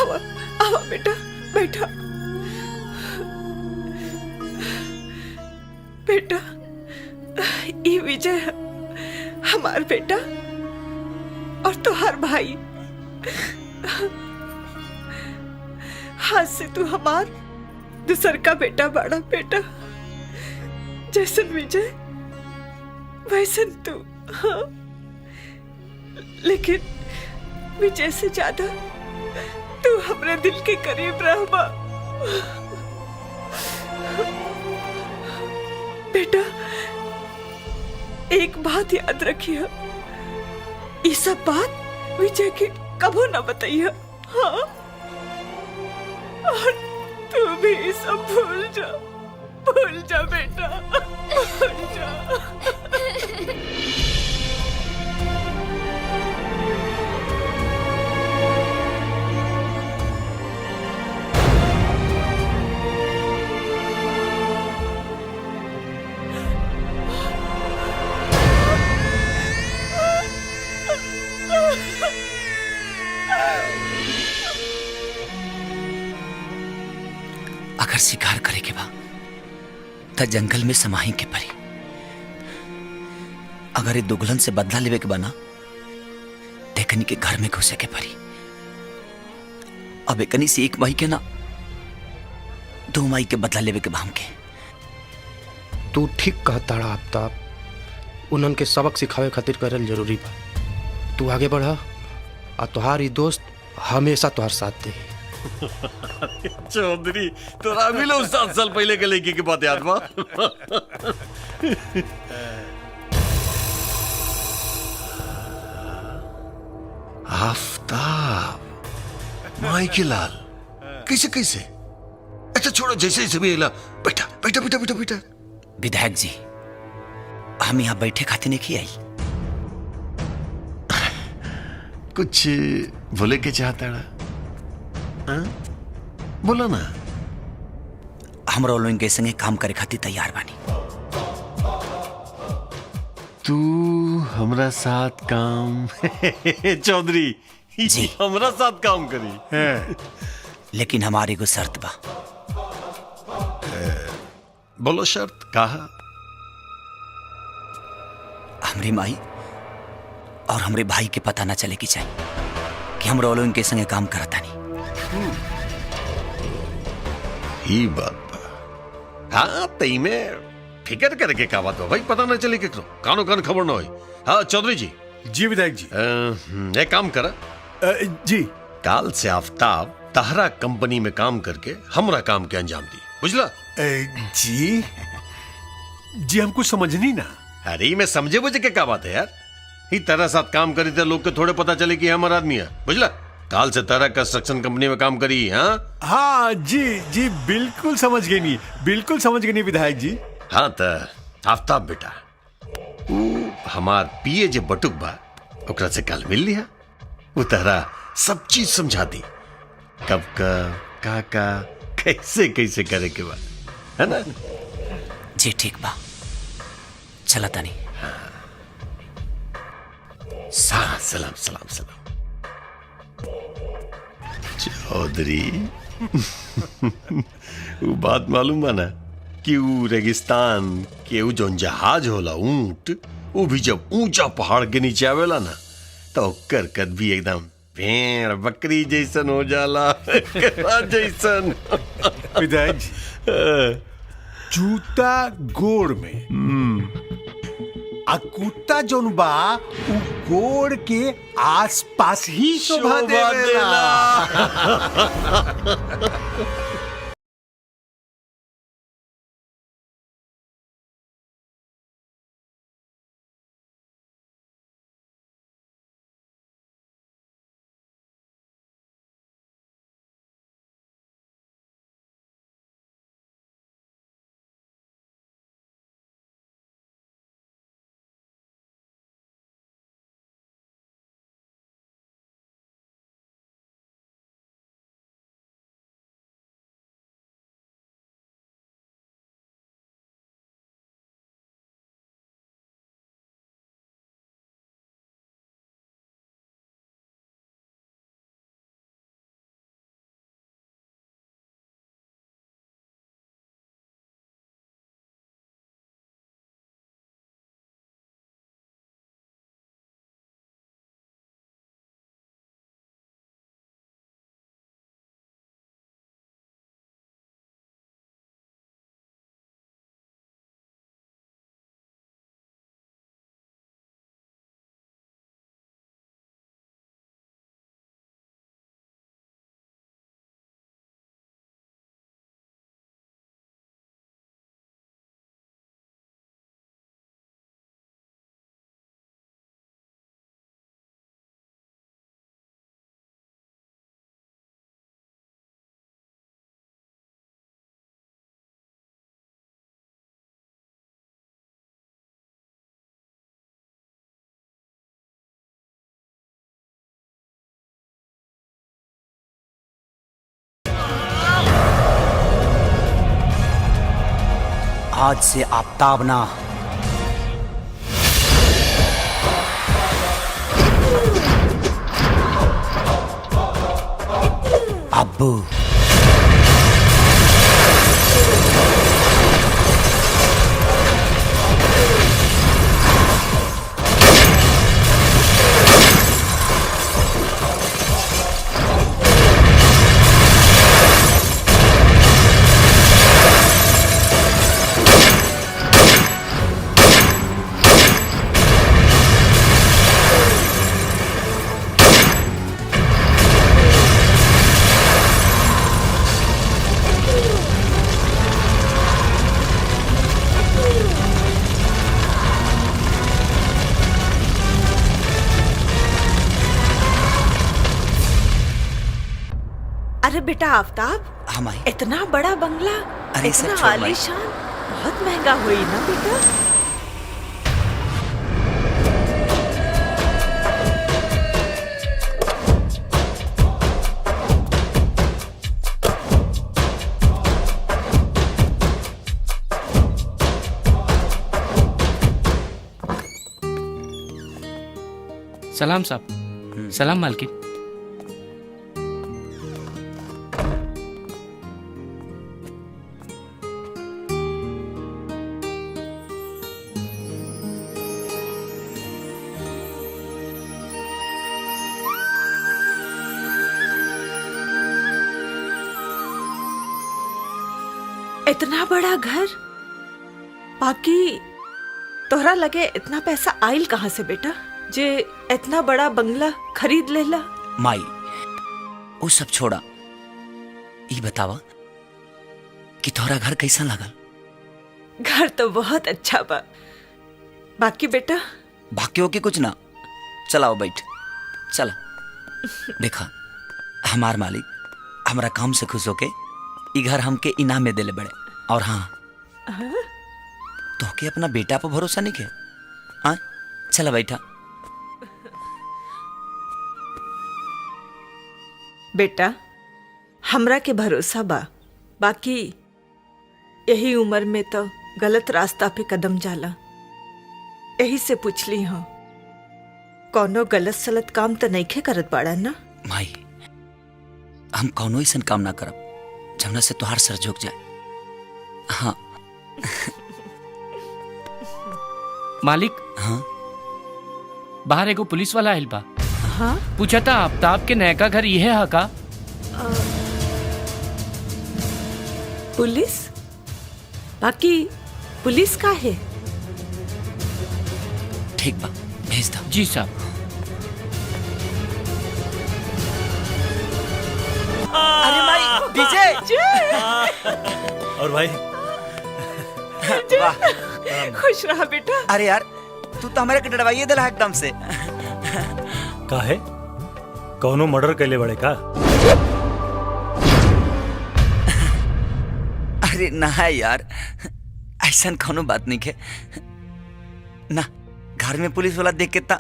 आवा आवा बेटा, बैठा। बेटा, ये विजय है, हमार बेटा और तुहार भाई। हाथ से तू हमार दूसर का बेटा बड़ा बेटा। जैसन विजय वैसन तू। हाँ, लेकिन विजय से ज्यादा तू हमरे दिल के करीब रहबा। बेटा, एक बात याद रखिए, ये सब बात विजय के कबो न बताइए। हाँ, और तू भी सब भूल जा बेटा, भूल जा। अगर शिकार करे के बा त जंगल में समाही के परी। अगर ये दुगलन से बदला लेवे के बना देखनी के घर में घुसे के परी। अब एकनी से एक माई के ना 2 माई के बदला लेवे के बाम के। तू ठीक कहताड़ा आफ्ताब, उन्हन के सबक सिखावे खातिर करल जरूरी बा। तू आगे बढ़ा और तुहारी दोस्त हमेशा तुहार साथ दे। चौधरी, तोरा भी लो 7 साल पहले के लड़की की बात याद बा? आफ्ताब, माई के लाल, कैसे कैसे? अच्छा छोड़ो, जैसे जैसे भी बैठा बैठा बैठा बैठा बैठा। विधायक जी, हम यहाँ बैठे खाते नहीं आई। कुछ बोले के चाहता है? बोलो ना। हमरा लोगन के संगे काम करे खातिर तैयार बानी। तू हमरा साथ काम चौधरी जी हमरा साथ काम करी है। लेकिन हमारी को शर्त बा। बोलो शर्त कहा। हमरी माई और हमरे भाई के पता ना चले की चाहिए कि हम रोलो इनके संगे काम करता नहीं। ही बात बा। हाँ, तई में फिकर करके का बात बा भाई, पता ना चले केकरो कानो कान खबर ना होई। हाँ चौधरी जी। जी विधायक जी। एक काम करा जी। काल से आफ्ताब तहरा कंपनी में काम करके हमरा काम के अंजाम दी, बुझला? जी जी, हम कुछ समझ नहीं ना। अरे मैं समझे बुझे के क्या बात है यार। ही तरह साथ काम करी थे लोग के थोड़े पता चले कि हमारा आदमी है, बुझला? काल से तरह कंस्ट्रक्शन कंपनी में काम करी। हाँ हाँ जी जी, बिल्कुल समझ गई नहीं, बिल्कुल समझ गई नहीं विधायक जी। हाँ तो आफ्ताब बेटा, वो हमार पीए जे बटुक बा ओकरा से कल मिल लिया। वो तरह सब चीज समझा दी, कब का कैसे कैसे करे के बा, है ना? जी ठीक बा, चला तानी। सलाम सलाम सलाम। चौधरी वो बात मालूम बा ना कि वो रेगिस्तान के वो जोन जहाज होला ऊंट, वो भी जब ऊंचा पहाड़ के नीचे आवेला ना तो ओकर कद भी एकदम भेड़ बकरी जैसन हो जाला जैसन। विधायक जी, जूता गोड़ में आ कुत्ता जोन बा उ गोड़ के आसपास ही शोभा देवेला। आज से आफ्ताब ना, अब्बू। अरे बेटा आफ्ताब, हाँ माई। इतना बड़ा बंगला, अरे सब इतना छोड़ माई। आलीशान, बहुत महंगा हुई ना बेटा। सलाम साहब। सलाम मालकिन। इतना बड़ा घर, बाकी तोहरा लगे इतना पैसा आइल कहाँ से बेटा, जे इतना बड़ा बंगला खरीद लेला? माई वो सब छोड़ा, ये बतावा कि तोहरा घर कैसा लगल? घर तो बहुत अच्छा बा, बाकी बेटा बाकी के कुछ ना। चलाओ बैठ, चला। देखा हमार मालिक हमारा काम से खुश होके ई घर हमके इनाम में देले बड़े। और हाँ, तो के अपना बेटा पर भरोसा नहीं के? हाँ चला बैठा। बेटा हमरा के भरोसा बा, बाकी यही उम्र में तो गलत रास्ता पे कदम जाला, यही से पूछली हूँ कौनो गलत सलत काम तो नहीं खे करत बाड़ा ना? माई हम कौनो ऐसा काम ना करब जमना से तुहार सर झुक जाए। हाँ मालिक। हाँ बाहर एगो पुलिस वाला आइल बा। हाँ पूछा था आफ्ताब के नयका घर ये है का? पुलिस? बाकी पुलिस का है? ठीक बा, भेज दो। जी साहब। अरे माई डीजे। और भाई वाह, खुश रहा बेटा। अरे यार तू तो हमारे डरवाइए दिला एकदम से। काहे कौनो मर्डर कैले बड़े का? अरे ना यार, ऐसा कौनो बात नहीं के ना। घर में पुलिस वाला देख के ता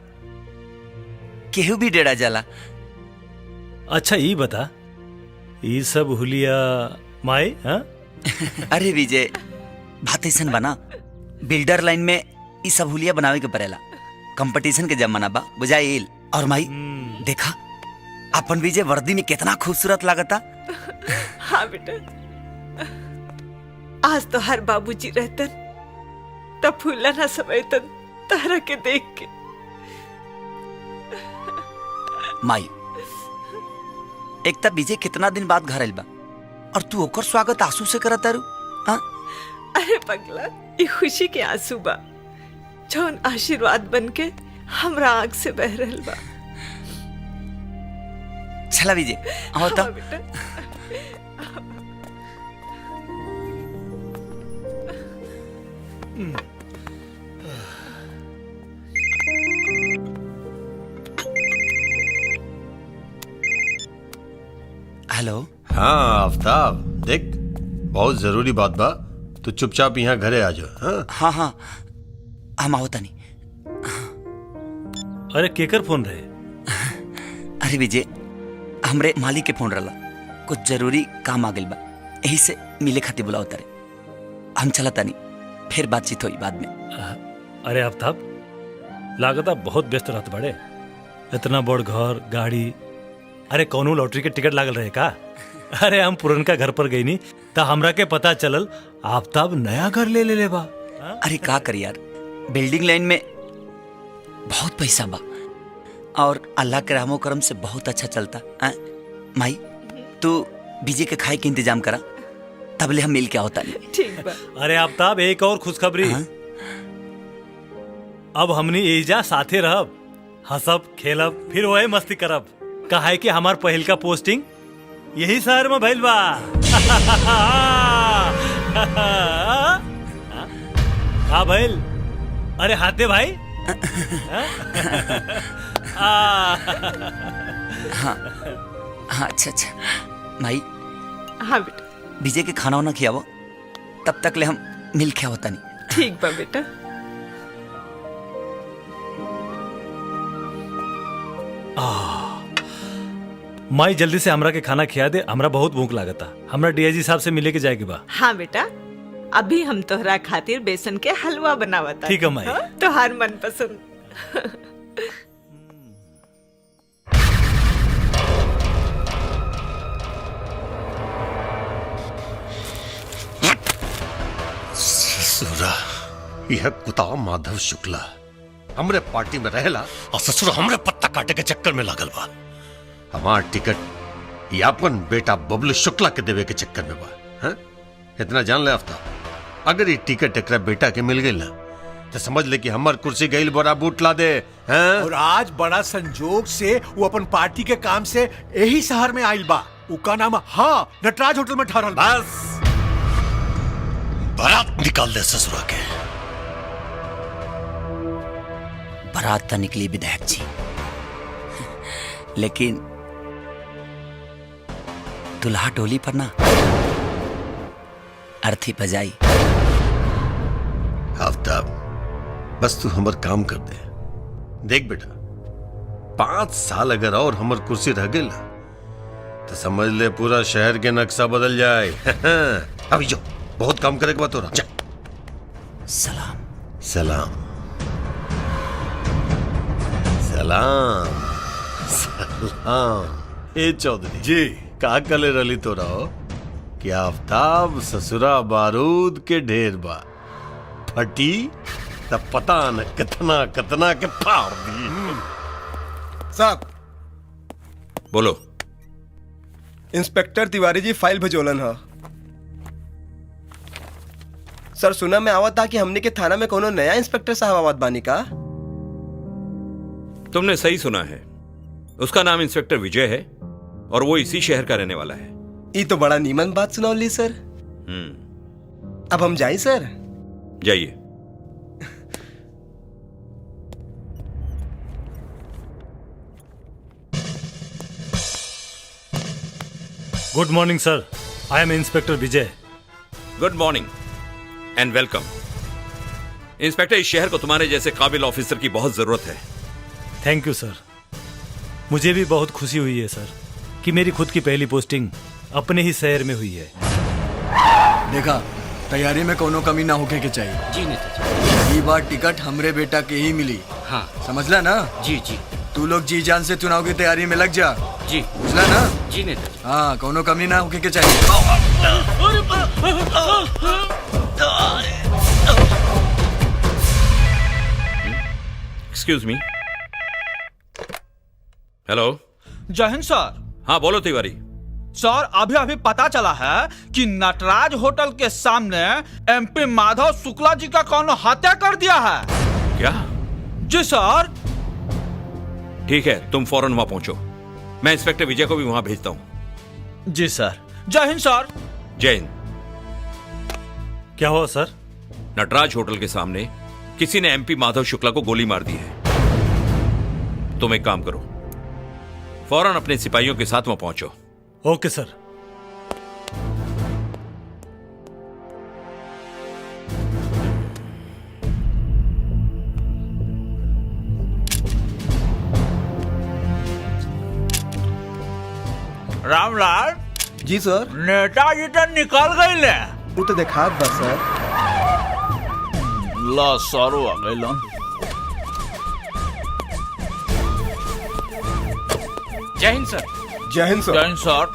केहू भी डेरा जाला। अच्छा ये बता, ये सब हुलिया माई? हाँ अरे विजय, बात ऐसा बना, बिल्डर लाइन में ये सब हुलिया बनावे के पड़ेला, कंपटीशन के जमाना बा, बुझाइल। और माई देखा अपन विजय वर्दी में कितना खूबसूरत लागता। हाँ बेटा, आज तो हर बाबूजी रहतन तब फूला ना समझतन तारा के देख के। माई एक तब विजय कितना दिन बाद घर आइल बा और तू ओकर स्वागत आंसू से करत तारू। हाँ अरे पगला, ये खुशी के आंसू बा जौन आशीर्वाद बन के हमरा आंख से बह रहल बा। चला विजय आओ तो। हाँ बेटा। हेलो। हाँ आफ्ताब, देख बहुत जरूरी बात बा, तू चुपचाप यहाँ घरे आ जाओ। हाँ हाँ हाँ हम आओ तनी। अरे केकर फोन रहे? अरे विजय हमरे मालिक के फोन रहा, कुछ जरूरी काम आ गइल बा, यही से मिले खातिर बुलाओ तारे। हम चला तनी, फिर बातचीत हुई बाद में। अरे आफ्ताब, लागता बहुत व्यस्त रहत बड़े। इतना बड़ घर गाड़ी, अरे कौनो लॉटरी के टिकट लागल रहे का? अरे हम पुरनका घर पर गई नी तो हमरा के पता चलल आफ्ताब नया घर ले बा। अरे का कर यार, बिल्डिंग लाइन में बहुत पैसा बा और अल्लाह के रहमो करम से बहुत अच्छा चलता। माई तू बीजे के खाए के इंतजाम करा, तबले हम मिल के होता नहीं। ठीक बा। अरे आफ्ताब, एक और खुशखबरी। अब हमनी एजा साथे रहब, हंसब खेलब, फिर वही मस्ती करब। काहे कि हमार पहिल का पोस्टिंग यही शहर में भइल बा। हाँ भइल। अरे हाथे भाई। हाँ हाँ, अच्छा माई। हाँ बेटा। बीजे के खाना वाना खियावो, तब तक ले हम मिल के होता नहीं। ठीक बा बेटा। माई जल्दी से हमरा के खाना खिया दे, हमरा बहुत भूख लागता। हमरा डीआईजी साहब से मिले के जाए के बा। हाँ बेटा, अभी हम तोहरा खातिर बेसन के हलवा बनावता। ठीक है माई। तोहार मन पसंद। ससुरा, यह कुताव माधव शुक्ला हमरे पार्टी में रहेला और ससुर हमरे पत्ता काटे के चक्कर में लागल बा। हमार टिकट यापन बेटा बबलू शुक्ला के देवे के चक्कर में बा। हाँ? इतना जान ले आफ्ताब, अगर ये टिकट एकरा बेटा के मिल गई ना तो समझ ले कि हमार कुर्सी गईल बड़ा बूट ला दे। हाँ? और आज बड़ा संजोग से वो अपन पार्टी के काम से यही शहर में आइल बा। उका नाम हाँ नटराज होटल में ठहरल। बस बारात निकाल दे ससुरा के। बारात तो निकली विधायक जी, लेकिन दुल्हा टोली पर ना अर्थी बजाई। आफ्ताब, बस तू हमर काम कर दे। देख बेटा, 5 साल अगर और हमर कुर्सी रह गई तो समझ ले पूरा शहर के नक्शा बदल जाए। अभी जो बहुत काम करे के बात हो रहा। सलाम सलाम सलाम सलाम। ए चौधरी जी, का कले रली तो रहो कि आफ्ताब ससुरा बारूद के ढेर बा। फटी तब पता न कितना कितना के फाड़ दी। साहब बोलो। इंस्पेक्टर तिवारी जी फाइल भेजोलन है। सर सुना में आवत था कि हमने के थाना में कोनो नया इंस्पेक्टर साहब आवत बानी का। तुमने सही सुना है, उसका नाम इंस्पेक्टर विजय है और वो इसी शहर का रहने वाला है। ये तो बड़ा नीमन बात सुनावली सर। अब हम जाए सर। जाइए। Good morning sir, I am inspector Vijay. Good morning and welcome. Inspector, इस शहर को तुम्हारे जैसे काबिल ऑफिसर की बहुत जरूरत है। थैंक यू सर। मुझे भी बहुत खुशी हुई है सर कि मेरी खुद की पहली पोस्टिंग अपने ही शहर में हुई है। देखा, तैयारी में कोनो कमी ना होके के चाहिए। जी नेता ये बार टिकट हमरे बेटा के ही मिली। हाँ समझला ना? जी जी। तू लोग जी जान से चुनाव की तैयारी में लग जा। जी समझला ना? जी नेता। हाँ, कोनो कमी ना होके के चाहिए। Excuse me. हेलो। जय हिंद सर। हाँ बोलो तिवारी। सर अभी अभी पता चला है कि नटराज होटल के सामने एमपी माधव शुक्ला जी का कौन हत्या कर दिया है। क्या? जी सर। ठीक है, तुम फौरन वहां पहुंचो। मैं इंस्पेक्टर विजय को भी वहां भेजता हूं। जी सर। जय हिंद सर। जय हिंद। क्या हुआ सर? नटराज होटल के सामने किसी ने एमपी माधव शुक्ला को गोली मार दी है। तुम एक काम करो, फौरन अपने सिपाहियों के साथ वहां पहुंचो। ओके सर। रामलाल। जी सर। नेताजी तो निकल गए ले। वो तो देखा बस सर। ला सारो आ गए ला। जय हिंद सर। जय हिंद सर। जय हिंद सर।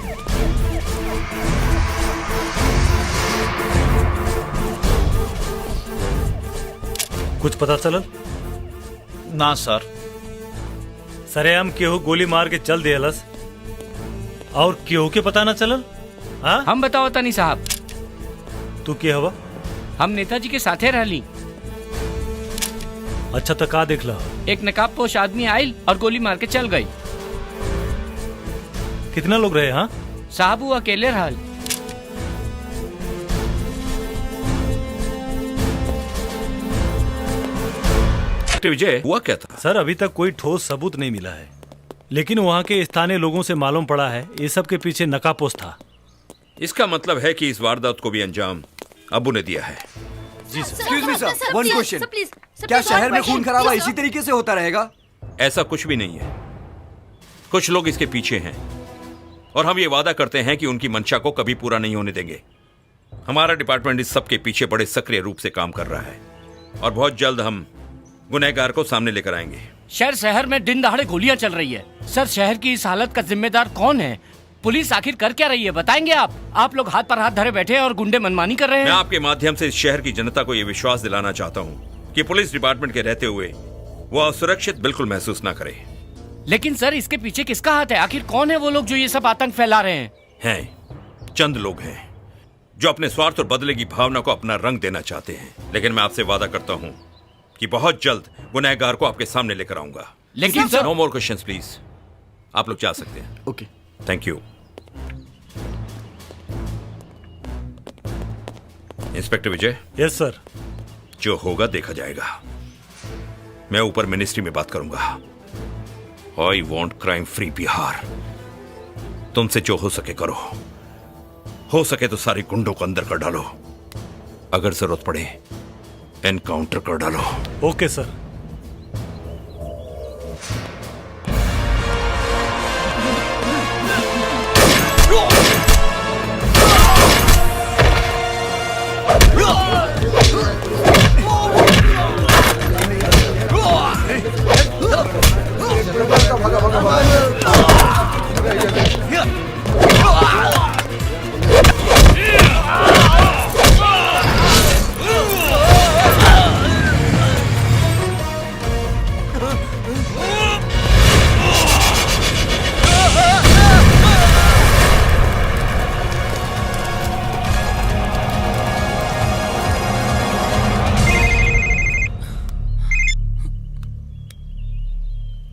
कुछ पता चलल? ना सर। सरेआम केहू गोली मार के चल दियलस और केहू के पता ना चलल? हाँ हम बताओ तनी साहब। तू के हवा? हम नेताजी के साथे रहली। अच्छा तो का देखला? एक नकाबपोश आदमी आयल और गोली मार के चल गई। कितना लोग रहे? हाँ साहब वो अकेले रहल। विजय हुआ क्या था? सर अभी तक कोई ठोस सबूत नहीं मिला है, लेकिन वहाँ के स्थानीय लोगों से मालूम पड़ा है ये सब के पीछे नकाबपोश था। इसका मतलब है कि इस वारदात को भी अंजाम अबू ने दिया है। जी सर। एक्सक्यूज मी सर, वन क्वेश्चन। क्या शहर में खून खराबा इसी तरीके से होता रहेगा? ऐसा कुछ भी नहीं है। कुछ लोग इसके पीछे हैं और हम ये वादा करते हैं कि उनकी मंशा को कभी पूरा नहीं होने देंगे। हमारा डिपार्टमेंट इस सब के पीछे बड़े सक्रिय रूप से काम कर रहा है और बहुत जल्द हम गुनहगार को सामने लेकर आएंगे। शहर में दिन दहाड़े गोलियां चल रही है। सर शहर की इस हालत का जिम्मेदार कौन है? पुलिस आखिर कर क्या रही है बताएंगे आप? आप लोग हाथ पर हाथ धरे बैठे हैं और गुंडे मनमानी कर रहे हैं। मैं आपके माध्यम से इस शहर की जनता को यह विश्वास दिलाना चाहता हूँ कि पुलिस डिपार्टमेंट के रहते हुए वो असुरक्षित बिल्कुल महसूस ना करे। लेकिन सर इसके पीछे किसका हाथ है? आखिर कौन है वो लोग जो ये सब आतंक फैला रहे हैं? हैं चंद लोग हैं जो अपने स्वार्थ और बदले की भावना को अपना रंग देना चाहते हैं, लेकिन मैं आपसे वादा करता हूँ कि बहुत जल्द गुनहगार को आपके सामने लेकर आऊंगा। लेकिन सर नो मोर क्वेश्चंस प्लीज। आप लोग जा सकते हैं। Okay thank you. Inspector Vijay. Yes sir. जो होगा देखा जाएगा। मैं ऊपर मिनिस्ट्री में बात करूंगा। I want crime free Bihar. तुमसे जो हो सके करो, हो सके तो सारे गुंडों को अंदर कर डालो, अगर जरूरत पड़े एनकाउंटर कर डालो। ओके सर।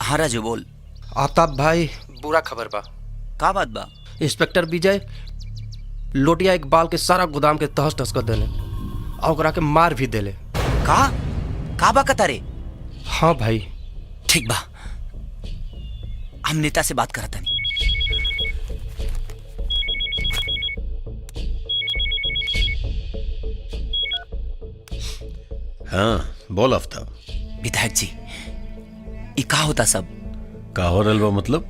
हाँ राजू बोल। आफ्ताब भाई बुरा खबर बा। का बात बा? इंस्पेक्टर विजय लोटिया इकबाल के सारा गोदाम के तहस नहस कर देले और ओकरा के मार भी देले। का बा कतारे? हाँ भाई। ठीक बा, हम नेता से बात करत हनी। हाँ बोल आफ्ताब। विधायक जी ये का होता सब? का हो रहा मतलब?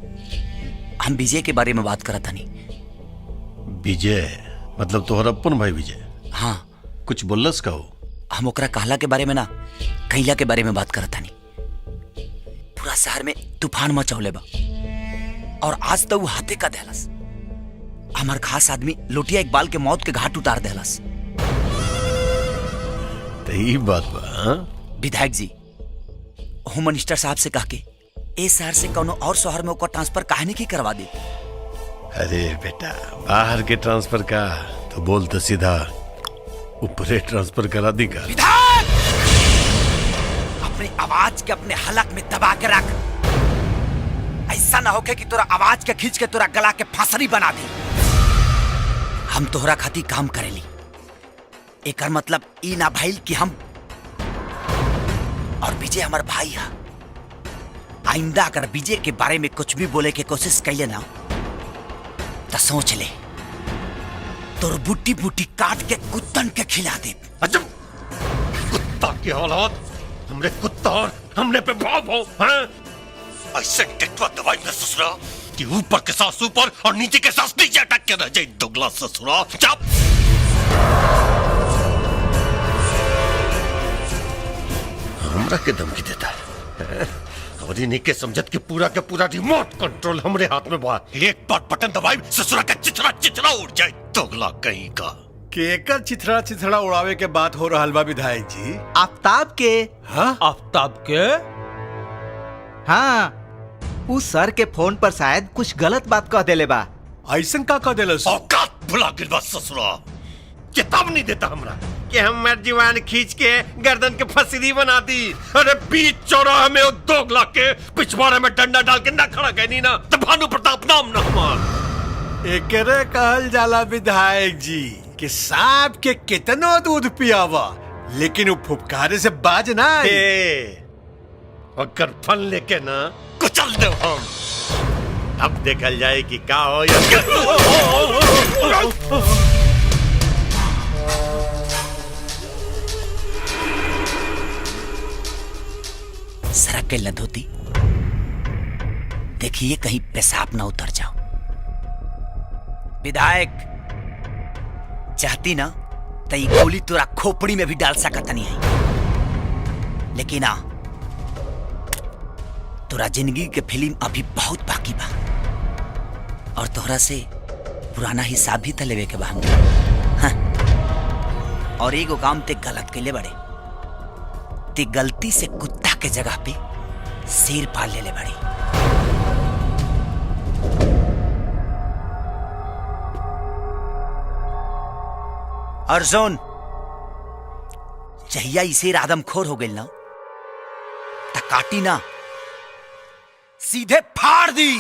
हम विजय के बारे में बात करत हनी। विजय मतलब तोहर अपन भाई विजय? हाँ। कुछ बोलस का हो? हम ओकरा कहला के बारे में ना, कैला के बारे में बात करत हनी। पूरा शहर में तूफान मचौले बा और आज तो वो हाथे का देहलस। हमार खास आदमी लोटिया इकबाल के मौत के घाट उतार देहलस। तो ये बात बा? हाँ? विधायक जी होम मिनिस्टर साहब से कह के इस शहर से कोनो और शहर में ओकर ट्रांसफर काहे नहीं करवा दी? अरे बेटा बाहर के ट्रांसफर का तो बोल तो सीधा ऊपरे ट्रांसफर करा दी का। विधायक अपनी आवाज के अपने हलक में दबा के रख। ऐसा ना होके कि तोरा आवाज के खींच के तोरा गला के फांसरी बना दी। हम तोहरा खातिर काम करेली, एकर मतलब ई ना भइल कि हम और विजय हमार भाई है। आइंदा अगर विजय के बारे में कुछ भी बोले की कोशिश कैले ना तो सोच ले तोर बूटी बूटी काट के कुत्तन के खिला दे। अजब कुत्ता की औलाद, हमने कुत्ता और हमने पे भाव हो हैं? ऐसे टेटवा दवाई में ससुरा कि ऊपर के सांस ऊपर और नीचे के सांस नीचे अटक के रह जाए। दुगला ससुरा चुप। हमरा के धमकी देता है और इन्हीं के समझत कि पूरा के पूरा रिमोट कंट्रोल हमरे हाथ में बा। एक बार बटन दबाई ससुरा का चिथड़ा चिथड़ा उड़ जाए। दोगला कहीं का केकर चिथड़ा चिथड़ा उड़ावे के बात हो रहा बा विधायक जी? आफ्ताब के। हाँ आफ्ताब के? हाँ, उस सर के फोन पर शायद कुछ गलत बात कह देले बा। ऐसन का कह देले? औकात भुला गिर बा ससुरा। चेतावनी देता हमरा कि हम जीवान खींच के गर्दन के फसीदी बना दी। अरे बीच चौराहे में दोगला के पिछवाड़े में डंडा डाल के ना खड़ा कहनी ना तो भानु प्रताप नाम ना हमार। एकरे कहल जाला विधायक जी कि सांप के कितनो दूध पियावा लेकिन वो फुफकारे से बाज ना अगर फल लेके ना कुचल दे हम। अब देखल जाए कि का हो सड़क के लधोती देखिए कहीं पेशाब ना उतर जाओ। विधायक चाहती ना तो ये गोली तोरा खोपड़ी में भी डाल सकत नहीं है, लेकिन आ तोरा जिंदगी के फिल्म अभी बहुत बाकी बा और तोहरा से पुराना हिसाब भी त लेवे के बा। हाँ। और एगो काम ते गलत कैले बड़े, ते गलती से कुत्ता के जगह पे शेर पाल ले बड़ी। और जोन जहिया इसे आदमखोर हो गई ना ता काटी ना सीधे फाड़ दी।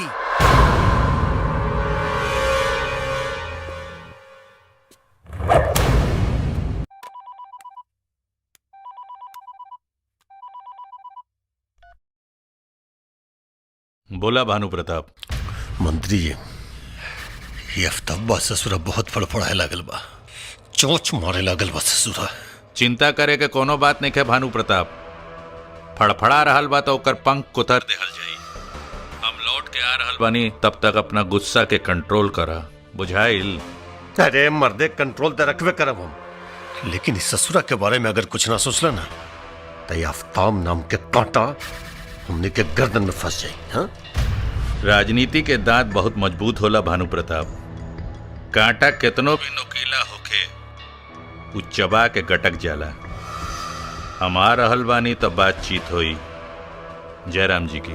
बोला भानु प्रताप। मंत्री जी ये आफ्ताब ससुरा बहुत फड़फड़ाए लागल बा, चोंच मारे लागल बा ससुरा। चिंता करे के कोनो बात नहीं है भानु प्रताप। फड़फड़ा रहल बा तो ओकर पंख कुतर देहल जाई। हम लौट के आ रहल बानी, तब तक अपना गुस्सा के कंट्रोल करा, बुझाइल? अरे मर्दे कंट्रोल तो रखबे करब हम, लेकिन इस ससुरा के बारे में अगर कुछ ना सोचला ना तो ये आफ्ताब नाम के कांटा हमने के गर्दन में फंस जाए। हाँ? राजनीति के दांत बहुत मजबूत होला भानु प्रताप। कांटा कितनो भी नुकीला होखे उ चबा के गटक जाला। हमार रहल बानी तो बातचीत होई। जयराम जी की।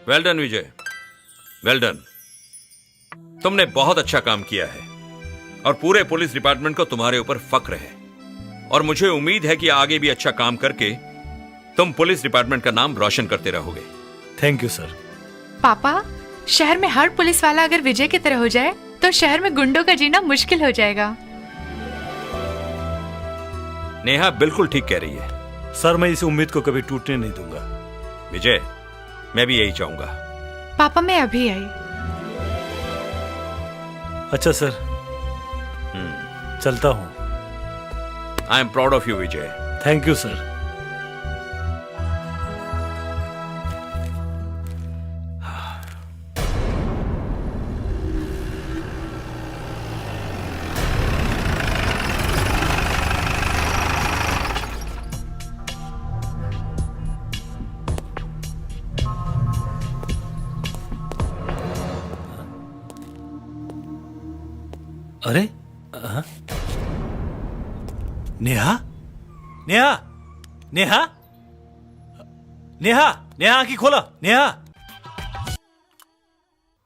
वेल डन विजय, वेल डन। तुमने बहुत अच्छा काम किया है और पूरे पुलिस डिपार्टमेंट को तुम्हारे ऊपर फक्र है और मुझे उम्मीद है कि आगे भी अच्छा काम करके तुम पुलिस डिपार्टमेंट का नाम रोशन करते रहोगे। थैंक यू सर। पापा, शहर में हर पुलिस वाला अगर विजय की तरह हो जाए तो शहर में गुंडों का जीना मुश्किल हो जाएगा। नेहा बिल्कुल ठीक कह रही है। सर मैं इस उम्मीद को कभी टूटने नहीं दूंगा। विजय, मैं भी यही चाहूंगा। पापा मैं अभी आई। अच्छा सर, चलता हूँ। I am proud of you Vijay. Thank you sir. अरे नेहा, नेहा, नेहा, नेहा, नेहा आंखें खोला। Neha.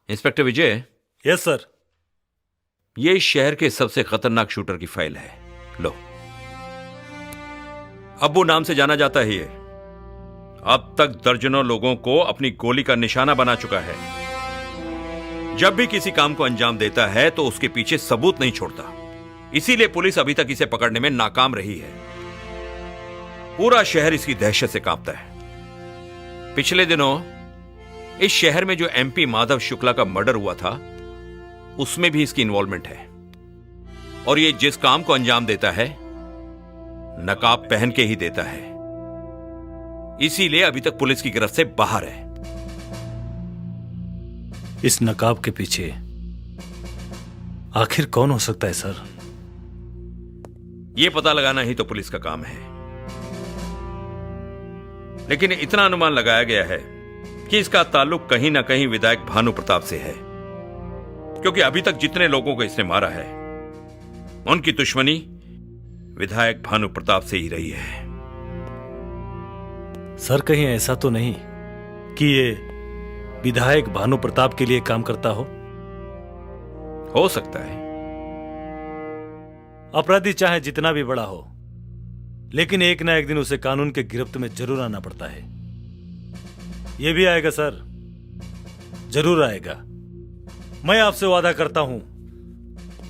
Inspector Vijay. Yes sir. ये इस शहर के सबसे खतरनाक शूटर की फाइल है। लो, अब्बू नाम से जाना जाता है ये। अब तक दर्जनों लोगों को अपनी गोली का निशाना बना चुका है। जब भी किसी काम को अंजाम देता है तो उसके पीछे सबूत नहीं छोड़ता। इसीलिए पुलिस अभी तक इसे पकड़ने में नाकाम रही है। पूरा शहर इसकी दहशत से कांपता है। पिछले दिनों इस शहर में जो एमपी माधव शुक्ला का मर्डर हुआ था उसमें भी इसकी इन्वॉल्वमेंट है और ये जिस काम को अंजाम देता है नकाब पहन के ही देता है। इसीलिए अभी तक पुलिस की गिरफ्त से बाहर है। इस नकाब के पीछे आखिर कौन हो सकता है सर? यह पता लगाना ही तो पुलिस का काम है। लेकिन इतना अनुमान लगाया गया है कि इसका ताल्लुक कहीं ना कहीं विधायक भानु प्रताप से है, क्योंकि अभी तक जितने लोगों को इसने मारा है उनकी दुश्मनी विधायक भानु प्रताप से ही रही है। सर कहीं ऐसा तो नहीं कि ये विधायक भानु प्रताप के लिए काम करता हो सकता है। अपराधी चाहे जितना भी बड़ा हो, लेकिन एक ना एक दिन उसे कानून के गिरफ्त में जरूर आना पड़ता है। ये भी आएगा सर, जरूर आएगा। मैं आपसे वादा करता हूं,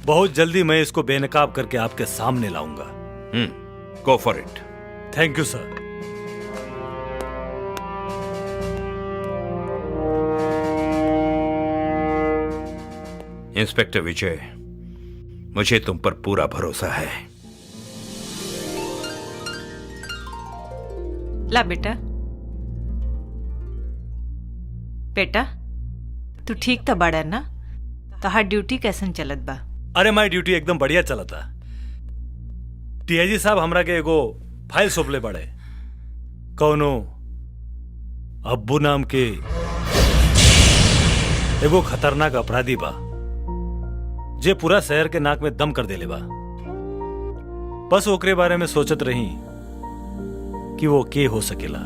बहुत जल्दी मैं इसको बेनकाब करके आपके सामने लाऊंगा। Go for it. Thank you sir. Inspector Vijay, मुझे तुम पर पूरा भरोसा है। ला बेटा, बेटा तू ठीक था बड़ा ना? तोहार ड्यूटी कैसन चलत बा? अरे माई ड्यूटी एकदम बढ़िया चला था। टीआईजी साहब हमरा के एगो फाइल सौंपले बड़े, कौनो अब्बू नाम के एगो खतरनाक अपराधी बा जे पूरा शहर के नाक में दम कर देले बा। बस ओकरे बारे में सोचत रही कि वो के हो सकेला।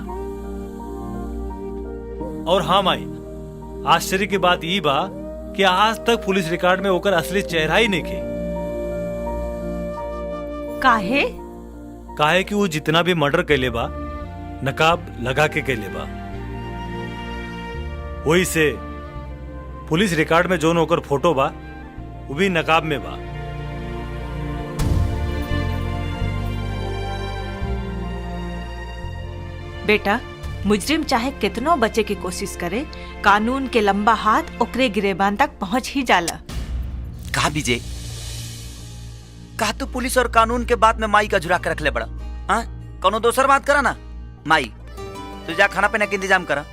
और हाँ माई, आश्चर्य की बात ई बा कि आज तक पुलिस रिकॉर्ड में ओकर असली चेहरा ही नहीं खे। काहे कि वो जितना भी मर्डर कैले बा नकाब लगा के कैले बा। वही से पुलिस रिकॉर्ड में जोन ओकर फोटो बा वो भी नकाब में बा। बेटा, मुजरिम चाहे कितनो बचे की कोशिश करे, कानून के लंबा हाथ ओकरे गिरेबान तक पहुंच ही जाला। कहा विजय, कहा तू पुलिस और कानून के बात में माई का झुरा के रख ले बड़ा। हाँ, कोनो दोसर बात करा ना। माई तू जा खाना पीना के इंतजाम करा।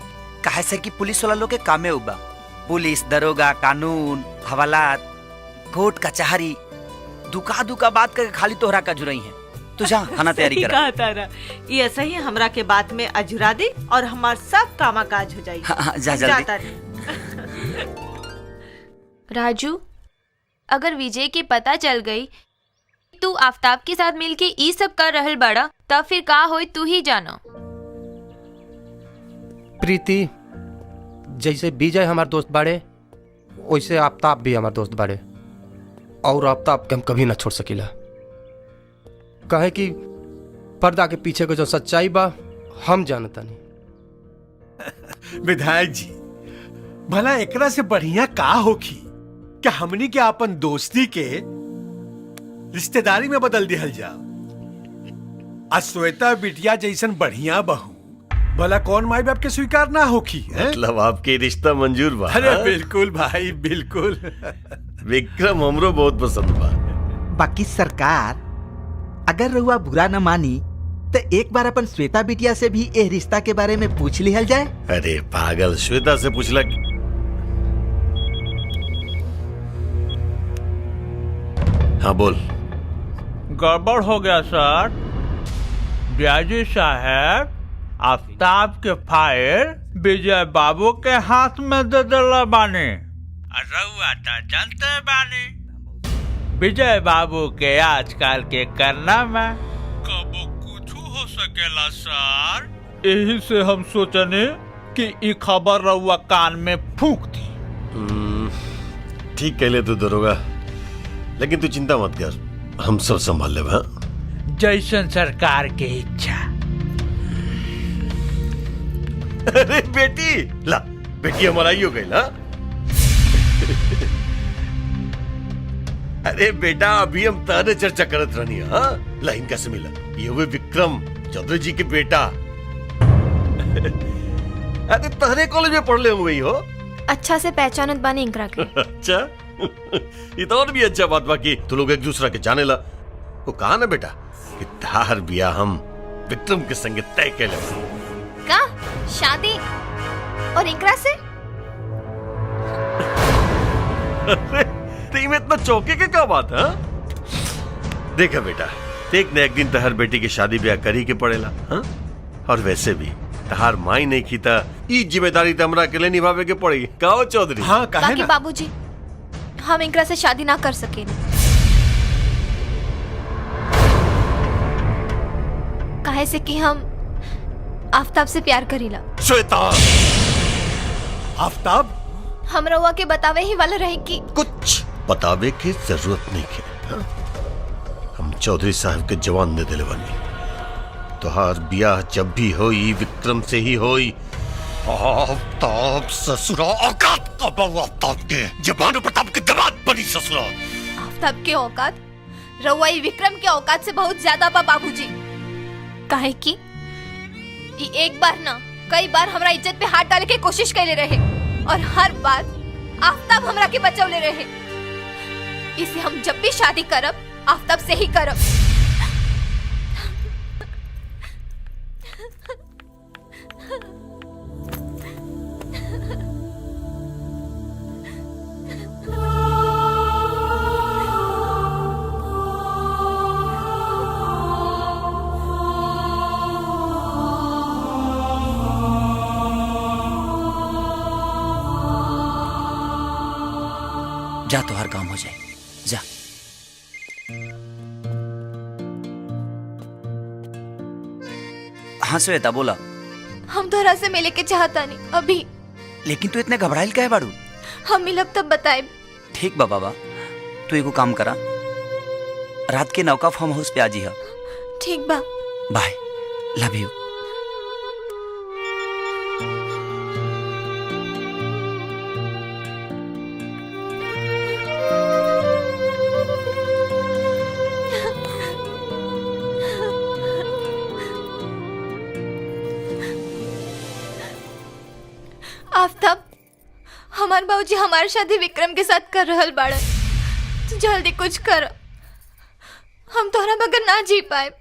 काहे से कि पुलिस वाला लोग के कामे उबा, पुलिस, दरोगा, कानून, हवालात, कोर्ट कचहरी, दुका दुका बात करके खाली तोहरा का जुराई है। तू जा खाना तैयारी करा। तारा ये ऐसा ही हमरा के बात में अजुरा दे और हमार सब कामा काज हो जाई। हाँ, जा जल्दी। राजू, अगर विजय के पता चल गई तू आफ्ताब के साथ मिलके ई सब कर रहल बड़ा, तब फिर का होई तू ही जानो। प्रीति, जैसे विजय हमार दोस्त बाड़े वैसे आफ्ताब भी हमार दोस्त बाड़े, और आफ्ताब के हम कभी ना छोड़ सकीला। कहे कि पर्दा के पीछे को जो सच्चाई बा हम जानता नहीं। विधायक जी, भला एकरा से बढ़िया का होखी क्या हमनी के अपन दोस्ती के रिश्तेदारी में बदल दिहल जा। आज श्वेता बिटिया जैसन बढ़िया बहू भला कौन माई बाप के स्वीकार ना होखी है? मतलब आपके रिश्ता मंजूर बा? अरे बिल्कुल भाई, बिल्कुल। विक्रम हमरो बहुत पसंद बा। बाकी सरकार अगर रहुआ बुरा न मानी तो एक बार अपन श्वेता बिटिया से भी ए रिश्ता के बारे में पूछ लिहल जाए। अरे पागल, श्वेता से पूछला। हाँ बोल। गड़बड़ हो गया सर। डीआईजी साहब आफ्ताब के फाइल विजय बाबू के हाथ में दे दिला बानी। रउआ तो जानते बानी विजय बाबू के आजकल के करना में कबो कुछ हो सकेला सर। यही से हम सोचने कि ई खबर रउआ कान में फूंक दी। ठीक कहले तू दरोगा, लेकिन तू चिंता मत कर, हम सब संभाल लेब। हाँ, जैसन सरकार के इच्छा। अरे बेटी, ला बेटी हमारा ही हो गई ना। अरे बेटा, अभी हम तारे चर्चा करत रहनी। हाँ, लाइन कैसे मिला? ये हुए विक्रम चौधरी जी के बेटा। अरे तारे कॉलेज में पढ़ ले हुए हो। अच्छा से पहचानत बानी इनकरा के। अच्छा, ये तो और भी अच्छा बात बाकी तू लोग एक दूसरा के जाने ला। वो कहा ना बेटा कि तार बिया हम विक्रम के संगे तय कर ले। का शादी और इकरा से? अरे में इतना चौके के क्या बात है? देखा बेटा, एक न एक दिन तहर बेटी की शादी ब्याह करी के पड़ेला। हाँ? और वैसे भी तहार माई नहीं की था, ई जिम्मेदारी तो हमरा अकेले निभावे के पड़ेगी। कहो चौधरी। हाँ बाकी बाबूजी हम इनकरा से शादी ना कर सके। काहे से कि हम आफ्ताब से प्यार करीला। श्वेता, आफ्ताब हम रउआ के बतावे ही वाला रहे कि कुछ बतावे की जरूरत नहीं है। हम चौधरी साहब के जवान दे दिले बनी। तोहार ब्याह जब भी होई विक्रम से ही होई। आफ्ताब ससुरा औकात का बउआ, आफ्ताब के जबान प्रताप के दमाद बनी ससुरा। आफ्ताब के औकात रउआ विक्रम के औकात से बहुत ज्यादा बा बाबूजी। काहे कि एक बार ना कई बार हमरा इज्जत पे हाथ डाले के कोशिश कैले रहे और हर बार आफ्ताब हमरा के बचौले रहे। इसे हम जब भी शादी करब आफ्ताब से ही करब। जा तो हर काम हो जाए, जा। हाँ श्वेता बोला। हम तोहरा से मिले के चाहता नहीं अभी। लेकिन तू इतने घबराइल काहे बाड़ू? हम मिलब तब बताए। ठीक बा बाबा, तू एगो काम करा, रात के नौका फार्म हाउस पे आ जी। ठीक बा, बाय, लव यू। आफ्ताब, हमार बाबूजी हमारी शादी विक्रम के साथ कर रहल बाड़न। तू जल्दी कुछ कर, हम तोहरा बगैर ना जी पाए।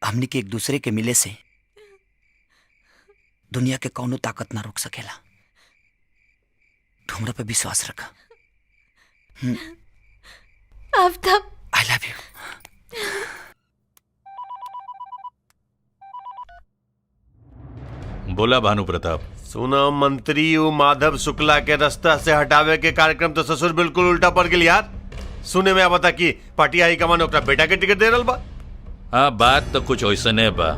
हमनी के एक दूसरे के मिले से दुनिया के कौनो ताकत ना रोक सकेला। तू हमरा पे विश्वास रखा। Aftab, I love you. बोला भानु प्रताप। सुना मंत्री वो माधव शुक्ला के रास्ता से हटावे के कार्यक्रम तो ससुर बिल्कुल उल्टा पड़ गई यार। सुने में बता कि पार्टी हाई कमान ओकरा बेटा के टिकट दे रहल बा। हाँ बात तो कुछ वैसने बा।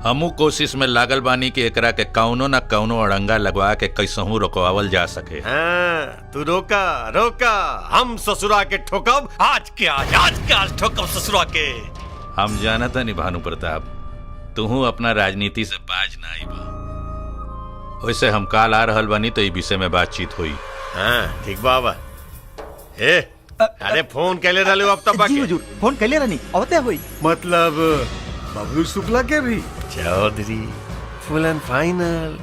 हमू कोशिश में लागल बानी कि एकरा के कौनो न कौनो अड़ंगा लगवा के कैसहू रोकवावल जा सके। हाँ, तू रोका रोका, हम ससुरा के ठोकब आज के आज ठोकब ससुरा के। हम जानता नहीं भानु प्रताप, तू अपना राजनीति से बाज ना आई बा। वैसे हम काल आ रहल बानी तो ई विषय में बातचीत हुई। हाँ ठीक बाबा। अरे फोन कैले रहले अब तक जी हुजूर, फोन कैले रहनी अवते हुई। मतलब बबलू शुक्ला के भी? चौधरी फुल एंड फाइनल।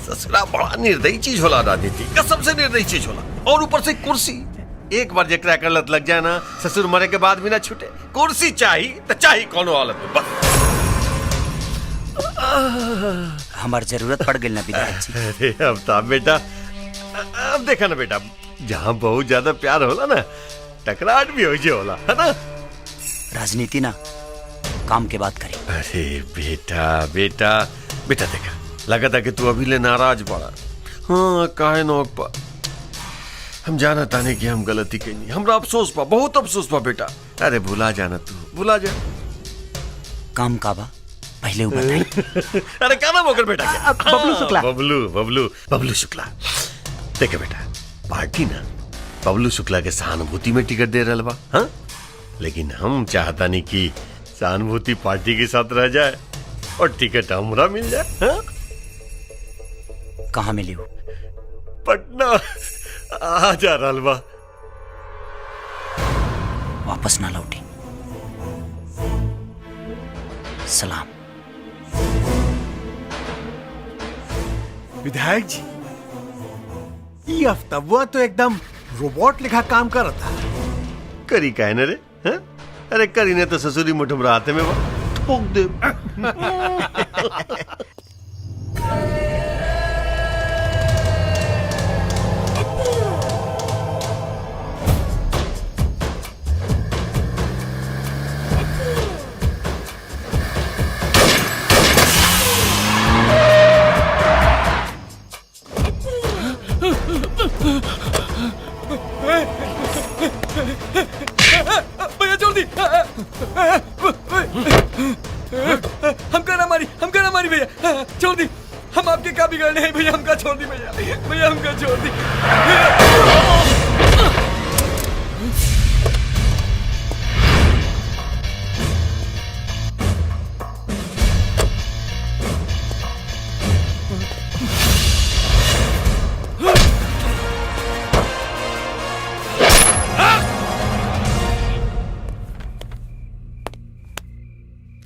ससुरा बड़ा निर्दयी चीज होला, राजनीति कसम से निर्दयी चीज होला। और ऊपर से कुर्सी, एक बार जेकरा कर लत लग जाए ना, ससुर मरे के बाद भी ना छूटे। कुर्सी चाहिए तो चाहिए कोनो हालत में बस। हमार जरूरत पड़ गई ना विधायक जी। अरे अब तो बेटा, अब देखा ना बेटा, जहाँ बहुत ज्यादा प्यार होला ना टकराहट भी हो जे होला, है ना। राजनीति ना काम के बात करी। अरे बेटा बेटा बेटा देखा, लगा था कि तू अभी ले नाराज पड़ा। हाँ काहे नोक पा, हम जाना ताने कि हम गलती कहीं, हमरा अफसोस पा, बहुत अफसोस पा बेटा। अरे भुला जाना, तू भुला जा। काम का बा पहले वो बताई। अरे क्या नाम होकर बेटा क्या? बबलू शुक्ला। बबलू शुक्ला। देखे बेटा, पार्टी ना बबलू शुक्ला के सहानुभूति में टिकट दे रहा बा। हाँ, लेकिन हम चाहता नहीं कि सहानुभूति पार्टी के साथ रह जाए और टिकट हमरा मिल जाए। हाँ? कहाँ मिली हो? पटना आ जा रहा बा। वापस ना लौटी। सलाम। विधायक जी, ये अफ्ताबुआ तो एकदम रोबोट लिखा काम कर रहा था। करी कहने रे? हाँ? अरे करी ने तो ससुरी मुठम राते में ठोक दे। छोड़ दी, हम आपके क्या बिगड़ने हैं भैया, हमका छोड़ दी भैया, भैया हमका छोड़ दी।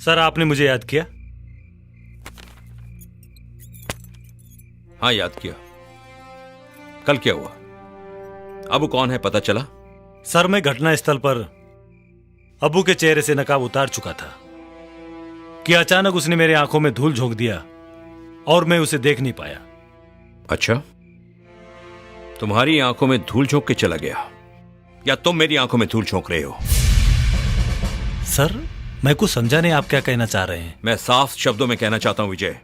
सर आपने मुझे याद किया? हाँ याद किया। कल क्या हुआ? अबू कौन है पता चला? सर मैं घटना स्थल पर अबू के चेहरे से नकाब उतार चुका था कि अचानक उसने मेरी आंखों में धूल झोंक दिया और मैं उसे देख नहीं पाया। अच्छा, तुम्हारी आंखों में धूल झोंक के चला गया या तुम मेरी आंखों में धूल झोंक रहे हो? सर मैं कुछ समझा नहीं, आप क्या कहना चाह रहे हैं? मैं साफ शब्दों में कहना चाहता हूं विजय,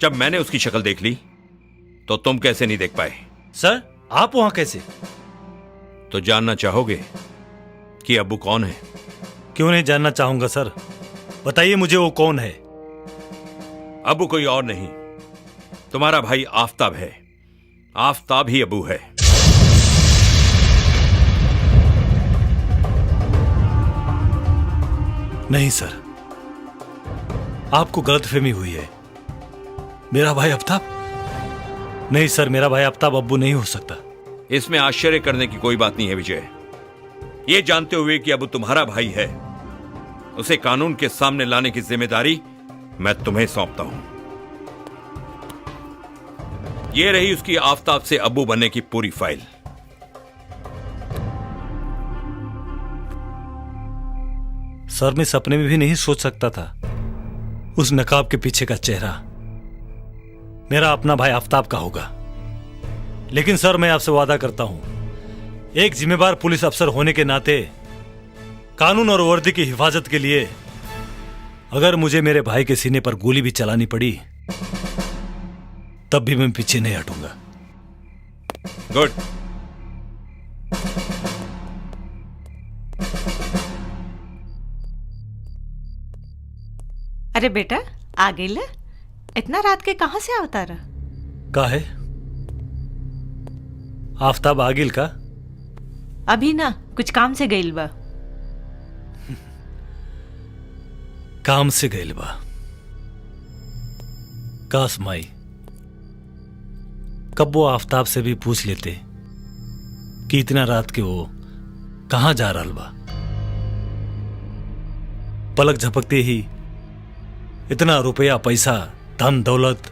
जब मैंने उसकी शक्ल देख ली तो तुम कैसे नहीं देख पाए? सर आप वहां कैसे? तो जानना चाहोगे कि अबू कौन है? क्यों नहीं जानना चाहूंगा सर, बताइए मुझे वो कौन है। अबू कोई और नहीं, तुम्हारा भाई आफताब है। आफताब ही अबू है। नहीं सर, आपको गलतफहमी हुई है। मेरा भाई आफताब? नहीं सर, मेरा भाई आफताब अब्बू नहीं हो सकता। इसमें आश्चर्य करने की कोई बात नहीं है विजय। ये जानते हुए कि अबू तुम्हारा भाई है, उसे कानून के सामने लाने की जिम्मेदारी मैं तुम्हें सौंपता हूं। ये रही उसकी आफताब से अबू बनने की पूरी फाइल। सर मैं सपने में भी नहीं सोच सकता था उस नकाब के पीछे का चेहरा मेरा अपना भाई आफताब का होगा। लेकिन सर मैं आपसे वादा करता हूं, एक जिम्मेदार पुलिस अफसर होने के नाते कानून और वर्दी की हिफाजत के लिए अगर मुझे मेरे भाई के सीने पर गोली भी चलानी पड़ी तब भी मैं पीछे नहीं हटूंगा। गुड। अरे बेटा आ गई ले, इतना रात के कहां से आवता रहा? का है आफताब आगिल का? अभी ना कुछ काम से गईल बा। काम से गईल बा? काश माई कब वो आफताब से भी पूछ लेते कि इतना रात के वो कहां जा रहा बा। पलक झपकते ही इतना रुपया पैसा धन दौलत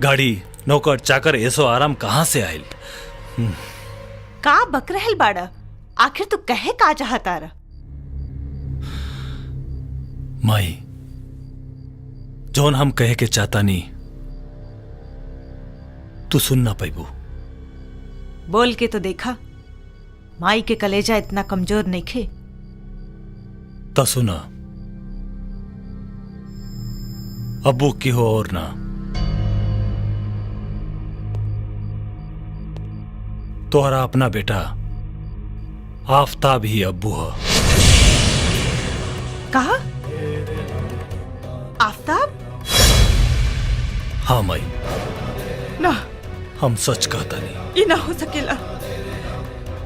गाड़ी नौकर चाकर ऐसो आराम कहां से आयल? का बक रहल बाड़ा, आखिर तू कहे का चाहता रहा? माई जौन हम कहे के चाहता नहीं तू सुन ना पैबू। बोल के तो देखा, माई के कलेजा इतना कमजोर नहीं खे। ता सुना, अब्बू की हो और ना, तोहरा अपना बेटा आफताब ही अब्बू है। कहा? आफताब? हाँ माई, ना हम सच कहता नहीं। ये ना हो सकेला,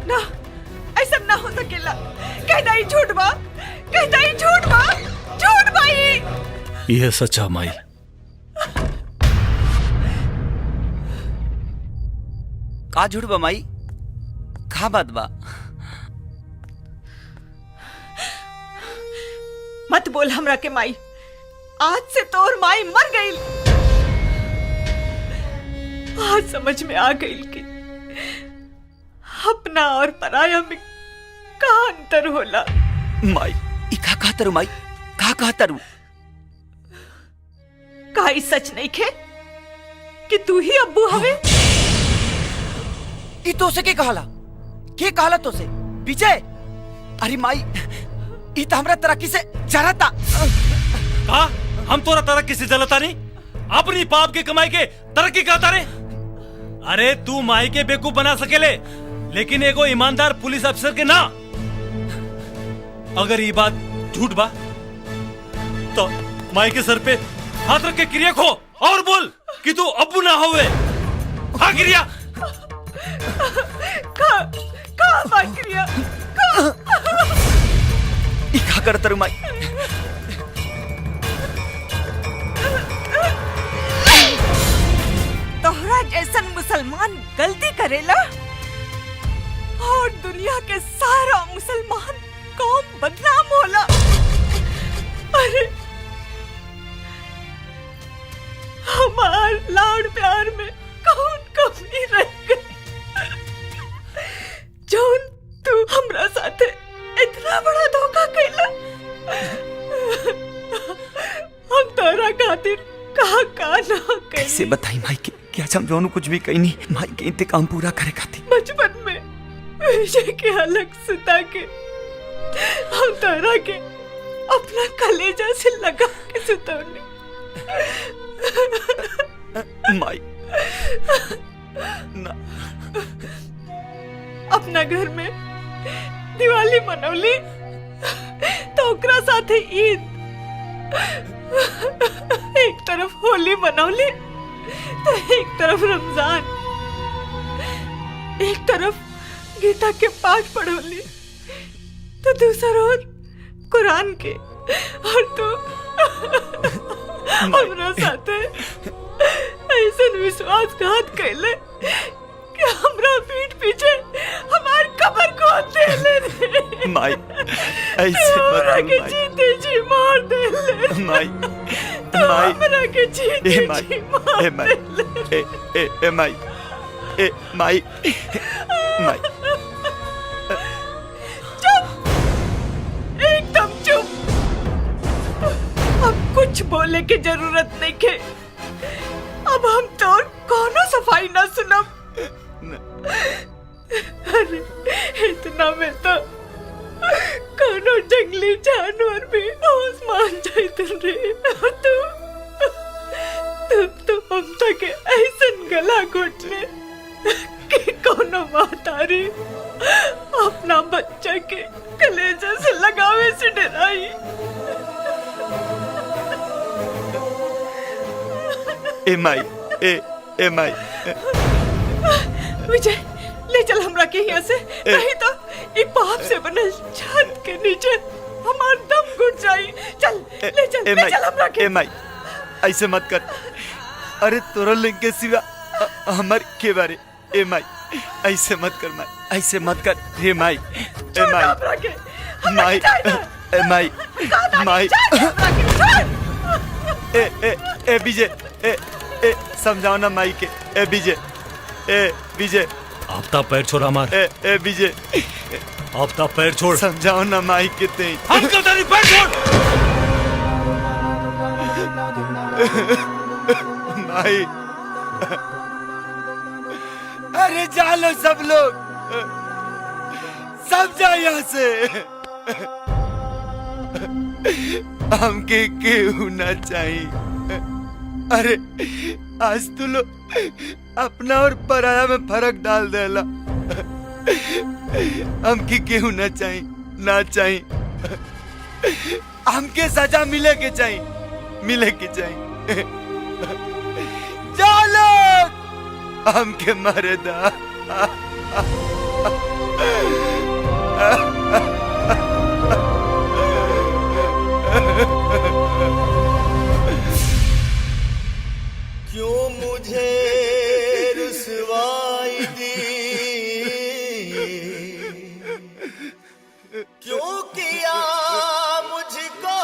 ना ऐसा ना हो सकेला। कहता ही झूठ बा, कहता ही झूठ बा, झूठ भाई। यह सच्चा माई। का झूठ बा माई? का बात बा? मत बोल हमरा के माई, आज से तोर माई मर गई। आज समझ में आ गई कि अपना और पराया में का अंतर होला। माई ई का कहतरू माई, का कहतरू? का ई सच नहीं खे कि तू ही अब्बू हवे? ई तो से के कहला? के कहला तो से? विजय, अरे माई ई तो हमरा तरक्की से जरता। का हम तोरा तरक्की से जलता नहीं? अपनी पाप के कमाई के तरक्की कहता रे? अरे तू माई के बेवकूफ बना सकेले, लेकिन एगो ईमानदार पुलिस अफसर के ना। अगर ये बात झूठ बा तो माई के सर पे हाथ रख के क्रिया खो और बोल कि तू अब्बू ना होवे। हाँ क्रिया का क्रिया इका कर तरु माई। तोहरा जैसन मुसलमान गलती करेला और दुनिया के सारा मुसलमान कौम बदनाम होला। अरे हमार लाड़ प्यार में कौन कमी रह गई जौन तू हमरा साथे इतना बड़ा धोखा कैला। हम तोरा खातिर कहा ना कैसे बताई माई के क्या समझाऊं कुछ भी कहीं नहीं। माई के इंतकाम पूरा करे खातिर बचपन में विजय के अलग सुता के हम तारा के अपना कलेजा से लगा के सुतौनी। माई ना अपना घर में दिवाली मनौली तो ओकरा साथे ईद, एक तरफ होली मनौली तो एक तरफ रमजान, एक तरफ गीता के पाठ पढ़ोली तो दूसरा और कुरान के, और तो हमरा साथे ऐसा विश्वासघात कैले कि हमरा पीठ पीछे हमार कब्र खोद देले रे। माई ऐसे हमरा के जीते जी मार देले माई। तो हमरा के जीते जी मार ए माई माई माई एकदम चुप। अब कुछ बोले की जरूरत नहीं के। अब हम तो कोनो सफाई ना सुनब। अरे इतना में तो कोनो जंगली जानवर भी होश मान जाते रे। तू हम तक ऐसन गला घोटले कि कोनो महतारी अपना बच्चा के कलेजे से लगावे से डराई। ए माई ए माई विजय ले चल हमरा के यहाँ से, नहीं तो एक पाप से बनल छत के नीचे हमार दम घुट जाई। चल ले चल हमरा के। ए माई ऐसे मत कर। अरे तोरा लिंग के सिवा हमार के बारे। ए माई ऐसे मत कर माई, ऐसे मत कर। हे माई ए माई माई ए माई माई ए विजय ए समझाओ ना माई के। ए विजय विजय आफ्ताब पैर छोड़ हमार। ए विजय आफ्ताब पैर छोड़। समझाओ ना माई के ते। हम करता नहीं, पैर छोड़। माई अरे जा लो सब लोग, सब जा यहाँ से। हमके केहू ना चाहिए। अरे आज तू लोग अपना और पराया में फर्क डाल देला। हमके केहू ना चाहिए, ना चाहिए। हमके सजा मिले के चाहिए, मिले के चाहिए। चलो हमके मारे दा। क्यों मुझे रुसवाई दी, क्यों किया मुझको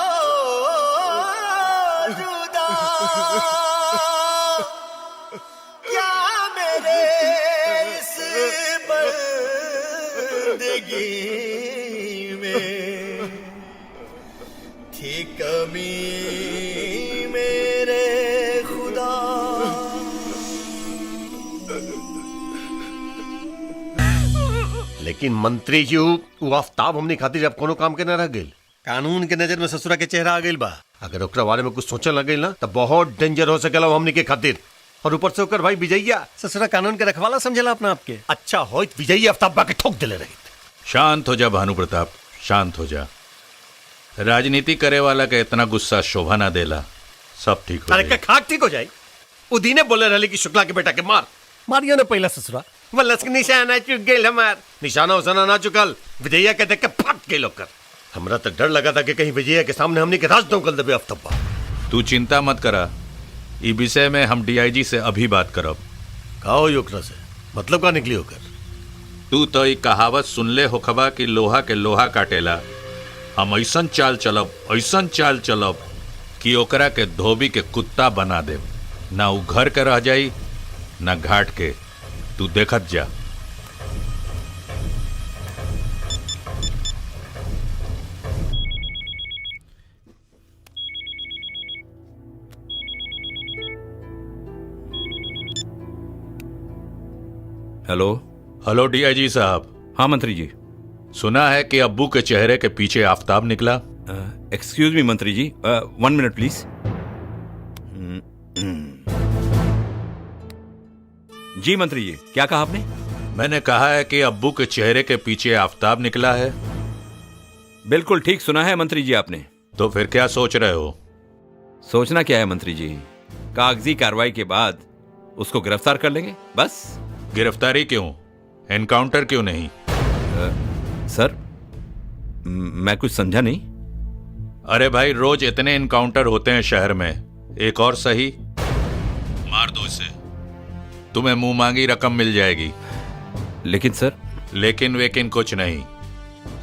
जुदा, क्या मेरे इस बंदगी में थी कमी मेरे खुदा। लेकिन मंत्री जी वो आफ्ताब हमने खातिर अब कोनो काम के न रह गइल। कानून के नजर में ससुरा के चेहरा आ गइल बा। अगर ओकरा बारे में कुछ सोचने लग गइल ना तो बहुत डेंजर हो सकेला हमने के खातिर। और ऊपर से ओकर भाई विजयिया ससुरा कानून के रखवाला समझेला अपना आपके। अच्छा होइत विजयिया आफ्ताब बा के ठोक देले रही। शांत हो जा भानु प्रताप, शांत हो जा। राजनीति करे वाला का इतना गुस्सा शोभा ना देला। सब ठीक हो अरे जाएगी। का खाक ठीक हो जाए। उदीने बोले रहले कि शुक्ला के बेटा के मार मारियो ने पहला ससुरा वल्लस के निशाना चुक गेल हमार निशाना उसाना ना चुकल विजया के देख के फट गेल ओकर। हमरा तो डर लगा था कि कहीं विजया के सामने हमनी के राज दौकल देबे अफ्तब्बा। तू चिंता मत करा, ई विषय में हम डीआईजी से अभी बात करब। का हो ओकरा से मतलब का निकली होकर? तू तो ई कहावत सुनले होखबा कि लोहा के लोहा काटेला। हम ऐसन चाल चलब कि ओकरा के धोबी के कुत्ता बना दे, ना उ घर के रह जाई ना घाट के। तू देखत जा। हेलो हेलो डीआईजी साहब। हाँ मंत्री जी। सुना है कि अब्बू के चेहरे के पीछे आफताब निकला। एक्सक्यूज मी मंत्री जी, 1 मिनट प्लीज। जी मंत्री जी, क्या कहा आपने? मैंने कहा है कि अब्बू के चेहरे के पीछे आफताब निकला है। बिल्कुल ठीक सुना है मंत्री जी आपने। तो फिर क्या सोच रहे हो? सोचना क्या है मंत्री जी, कागजी कार्रवाई के बाद उसको गिरफ्तार कर लेंगे बस। गिरफ्तारी क्यों, एनकाउंटर क्यों नहीं? सर मैं कुछ समझा नहीं। अरे भाई, रोज इतने एनकाउंटर होते हैं शहर में, एक और सही मार दो इसे, तुम्हें मुंह मांगी रकम मिल जाएगी। लेकिन सर। लेकिन वेकिन कुछ नहीं,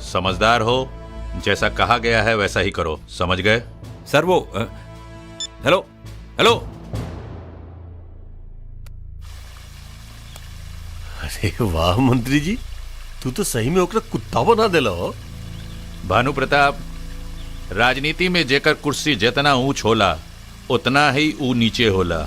समझदार हो, जैसा कहा गया है वैसा ही करो, समझ गए? सर वो हेलो हेलो। अरे वाह मंत्री जी, तू तो सही में ओकरा कुत्ता बना देला हो। भानु प्रताप, राजनीति में जेकर कुर्सी जितना ऊंच होला उतना ही ऊ नीचे होला।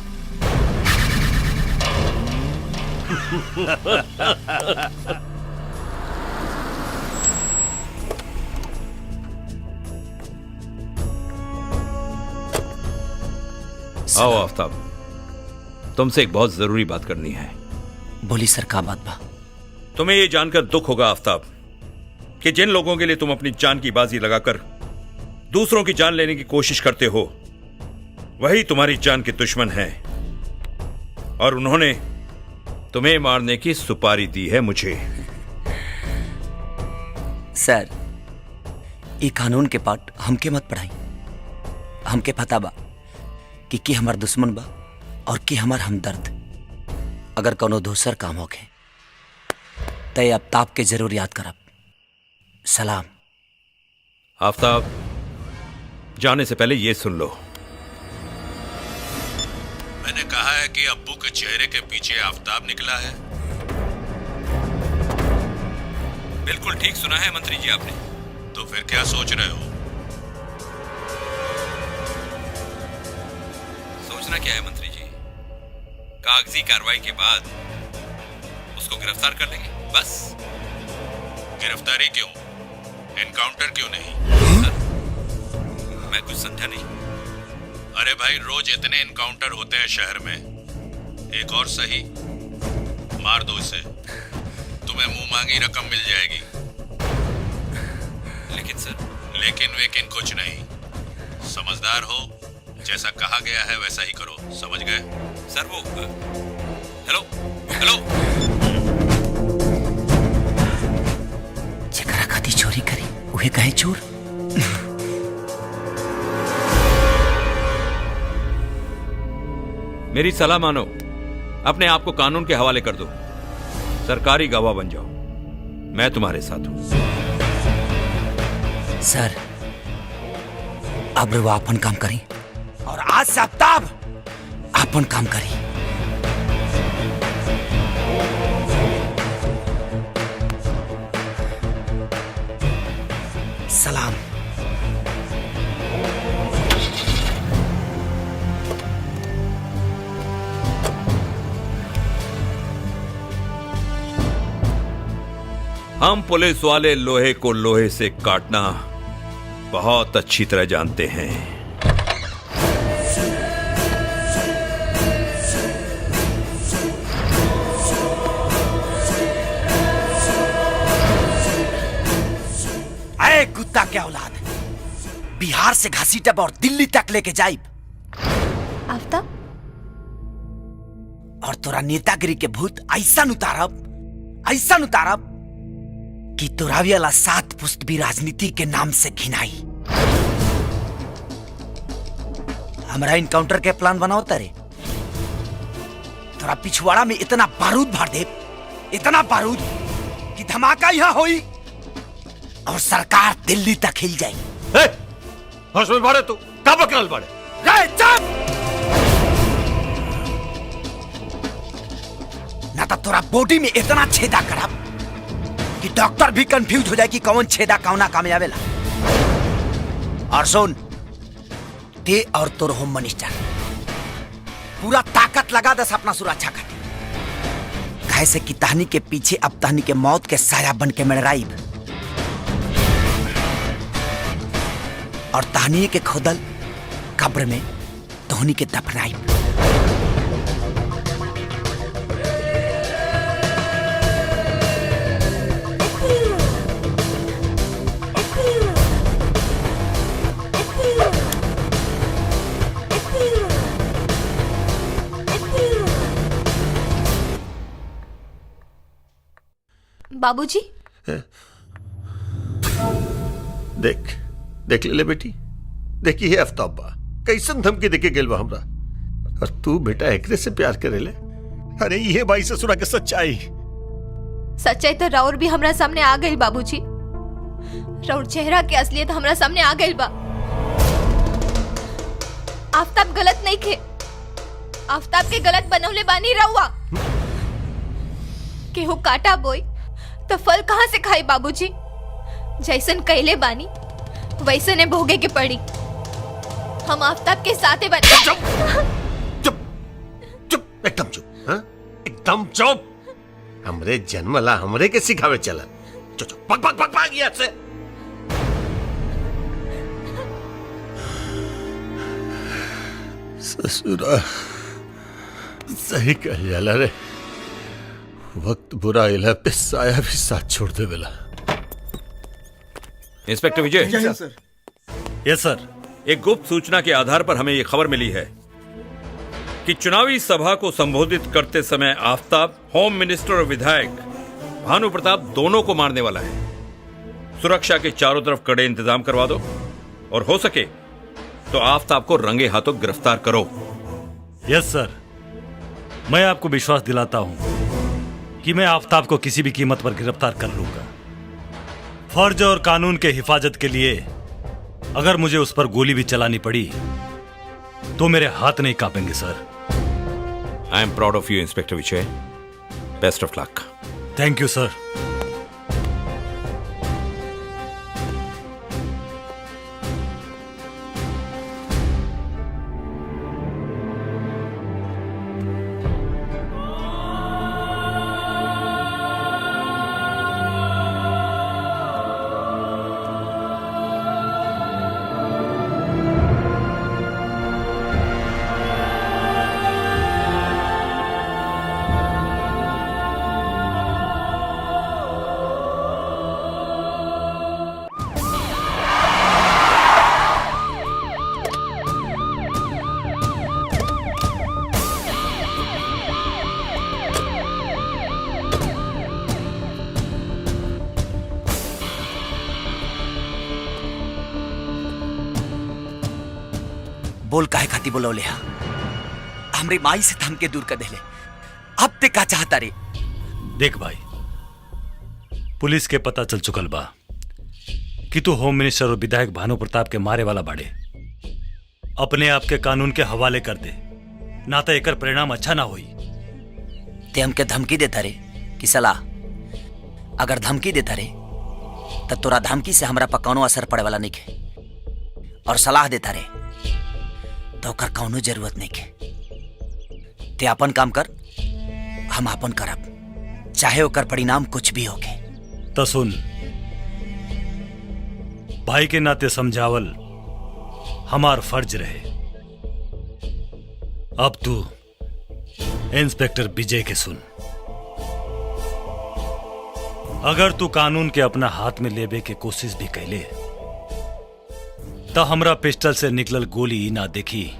आओ आफ्ताब, तुमसे एक बहुत जरूरी बात करनी है। बोली सर, का बात बा? तुम्हें यह जानकर दुख होगा आफ्ताब कि जिन लोगों के लिए तुम अपनी जान की बाजी लगाकर दूसरों की जान लेने की कोशिश करते हो वही तुम्हारी जान के दुश्मन हैं, और उन्होंने तुम्हें मारने की सुपारी दी है मुझे। सर, ये कानून के पाठ हमके मत पढ़ाई। हमके पता बा कि हमार दुश्मन बा और कि हमार हमदर्द। अगर कोनो दूसर काम होके तय आफ्ताब के जरूर याद करब। सलाम। आफ्ताब, जाने से पहले ये सुन लो। मैंने कहा है कि अब्बू के चेहरे के पीछे आफताब निकला है। बिल्कुल ठीक सुना है मंत्री जी आपने। तो फिर क्या सोच रहे हो? सोचना क्या है मंत्री जी, कागजी कार्रवाई के बाद उसको गिरफ्तार कर लेंगे बस। गिरफ्तारी क्यों, एनकाउंटर क्यों नहीं? मैं कुछ समझा नहीं। अरे भाई, रोज इतने एनकाउंटर होते हैं शहर में, एक और सही मार दो इसे, तुम्हें मुंह मांगी रकम मिल जाएगी। लेकिन सर। लेकिन वेकिन कुछ नहीं, समझदार हो, जैसा कहा गया है वैसा ही करो, समझ गए? सर वो हेलो हेलो। जेकरा खाती चोरी करी उहे कहे चोर। मेरी सलाह मानो, अपने आप को कानून के हवाले कर दो, सरकारी गवाह बन जाओ। मैं तुम्हारे साथ हूं। सर, अब वो अपन काम करी और आज से आफ्ताब अपन काम करी। सलाम। हम पुलिस वाले लोहे को लोहे से काटना बहुत अच्छी तरह जानते हैं। अरे कुत्ता क्या औलाद, बिहार से घसीटब और दिल्ली तक लेके जाइब। आफ्ताब। और तोरा नेतागिरी के भूत ऐसा उतारब कि तोरा वाला 7 पुस्त भी राजनीति के नाम से घिनाई। हमरा इनकाउंटर के प्लान बनाओ तारे। तोरा पिछवाड़ा में इतना बारूद भर दे, इतना बारूद कि धमाका यहाँ होई और सरकार दिल्ली तक हिल जाए। होश में बाड़े तू का बकरल बाड़े? ना तो तोरा बॉडी में इतना छेदा करब कि डॉक्टर भी कंफ्यूज हो जाए कि कौन छेदा कौना काम आवेला। और सुन, ते और तोर होम मिनिस्टर पूरा ताकत लगा दस अपना सुरक्षा खातिर। कैसे कि तहनी के पीछे अब तहनी के मौत के साया बन के मंडराइब और तहनी के खोदल कब्र में तोहनी के दफनाइब। बाबूजी, देख ले बेटी, देखी है आफ्ताबा कैसन धमकी देके गेल बा हमरा। और तू बेटा एकरे से प्यार करे ले। अरे ये भाई ससुरा के सच्चाई तो राउर भी हमरा सामने आ गई बाबूजी। राउर चेहरा के असलियत हमरा सामने आ गई बा। आफ्ताब गलत नहीं खे, आफ्ताब के गलत बनौले बानी रहुआ। केहू काटा बोई तो फल कहाँ से खाई बाबूजी। जैसन कहले बानी वैसे ने भोगे के पड़ी। हम आफ्ताब के साथे बने। चुप एकदम चुप, हाँ? एकदम चुप। हमरे जन्मला हमरे के सिखावे चलन। चुप पग यहाँ से। ससुरा सही कह जाला रे, वक्त बुरा इला पे साया भी साथ छोड़ दे बेला। इंस्पेक्टर विजय। यस सर। एक गुप्त सूचना के आधार पर हमें यह खबर मिली है कि चुनावी सभा को संबोधित करते समय आफ्ताब होम मिनिस्टर और विधायक भानु प्रताप दोनों को मारने वाला है। सुरक्षा के चारों तरफ कड़े इंतजाम करवा दो और हो सके तो आफ्ताब को रंगे हाथों गिरफ्तार करो। यस सर, मैं आपको विश्वास दिलाता हूं कि मैं आफ्ताब को किसी भी कीमत पर गिरफ्तार कर लूंगा। फर्ज और कानून के हिफाजत के लिए अगर मुझे उस पर गोली भी चलानी पड़ी तो मेरे हाथ नहीं कांपेंगे sir. I am proud of you inspector Vijay. Best of luck. Thank you sir. बोल काहे खाती बोलौले हा? हमरे माई से थम के दूर कर देले। अब ते का चाहता रे? देख भाई, पुलिस के पता चल चुकल बा कि तू होम मिनिस्टर और विधायक भानु प्रताप के मारे वाला बाड़े। अपने आप के कानून के हवाले कर दे, ना तो एकर परिणाम अच्छा ना होई। ते हमके धमकी देता रे कि सलाह? अगर धमकी देता रे तो तोरा धमकी से हमरा पर कौनो असर पड़े वाला नहीं के, और सलाह देता रे तो ओकर कौनो जरूरत नहीं के। ते अपन काम कर, हम अपन करब, चाहे ओकर परिणाम कुछ भी होके। तो सुन, भाई के नाते समझावल हमार फर्ज रहे। अब तू इंस्पेक्टर विजय के सुन। अगर तू कानून के अपना हाथ में लेबे के कोशिश भी कैले तो हमरा पिस्टल से निकलल गोली ना देखी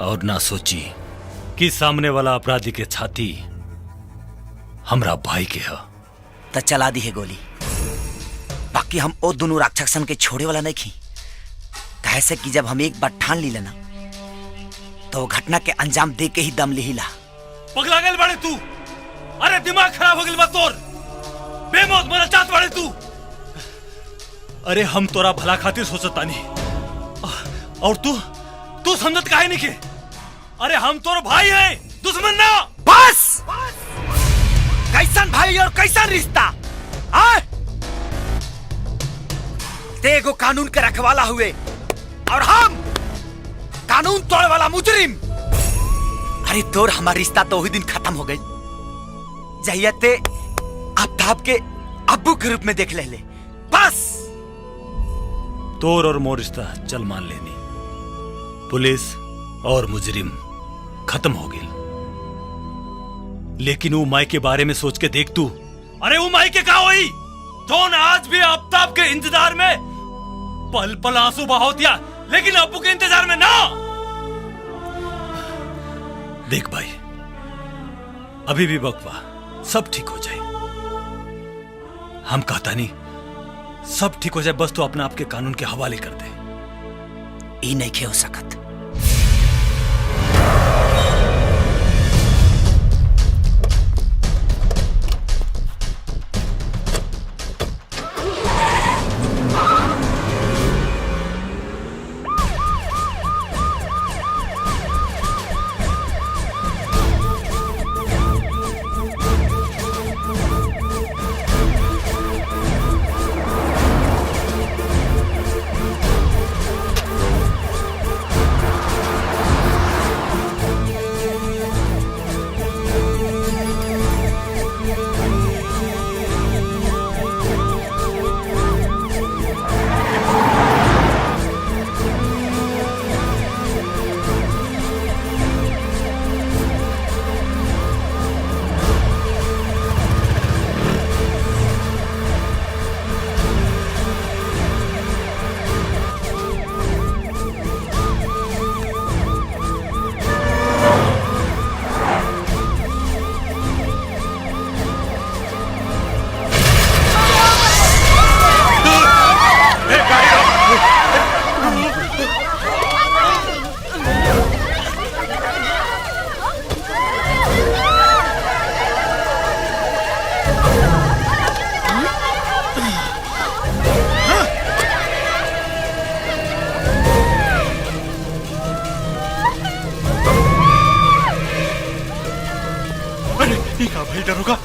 और ना सोची कि सामने वाला अपराधी के छाती हमरा भाई के है। तो चला दी है गोली। बाकी हम ओ दोनों राक्षसन के छोड़े वाला नहीं खी। कैसे कि जब हम एक बार ठान ली लेना तो घटना के अंजाम दे के ही दम लिहिला। पगला गल बाड़े तू। अरे दिमाग खराब हो गइल बा तोर। बेमौत मरल चाहत बाड़े तू। अरे हम तोरा भला खातिर सोचतानी और तू समझत काहे नहीं के? अरे हम तोर भाई है, दुश्मन ना। बस कैसन भाई और कैसन रिश्ता? तेगो कानून के रखवाला हुए और हम कानून तोड़ने वाला मुजरिम। अरे तोर हमारा रिश्ता तो वही दिन खत्म हो गई जहिया ते आफ्ताब के अब्बू के रूप में देख ले। बस तोर और मोर रिश्ता चल मान लेनी। पुलिस और मुजरिम खत्म हो गई। लेकिन वो माई के बारे में सोच के देख तू। अरे वो माई के का हुई जोन आज भी आफ्ताब के इंतजार में पल पल आंसू बहाव दिया, लेकिन अब्बू के इंतजार में ना। देख भाई, अभी भी वक्त बा, सब ठीक हो जाए। हम कहता नहीं सब ठीक हो जाए, बस तो अपने आप के कानून के हवाले कर दे। ई नहीं खे हो सकत। भाई डरोगा?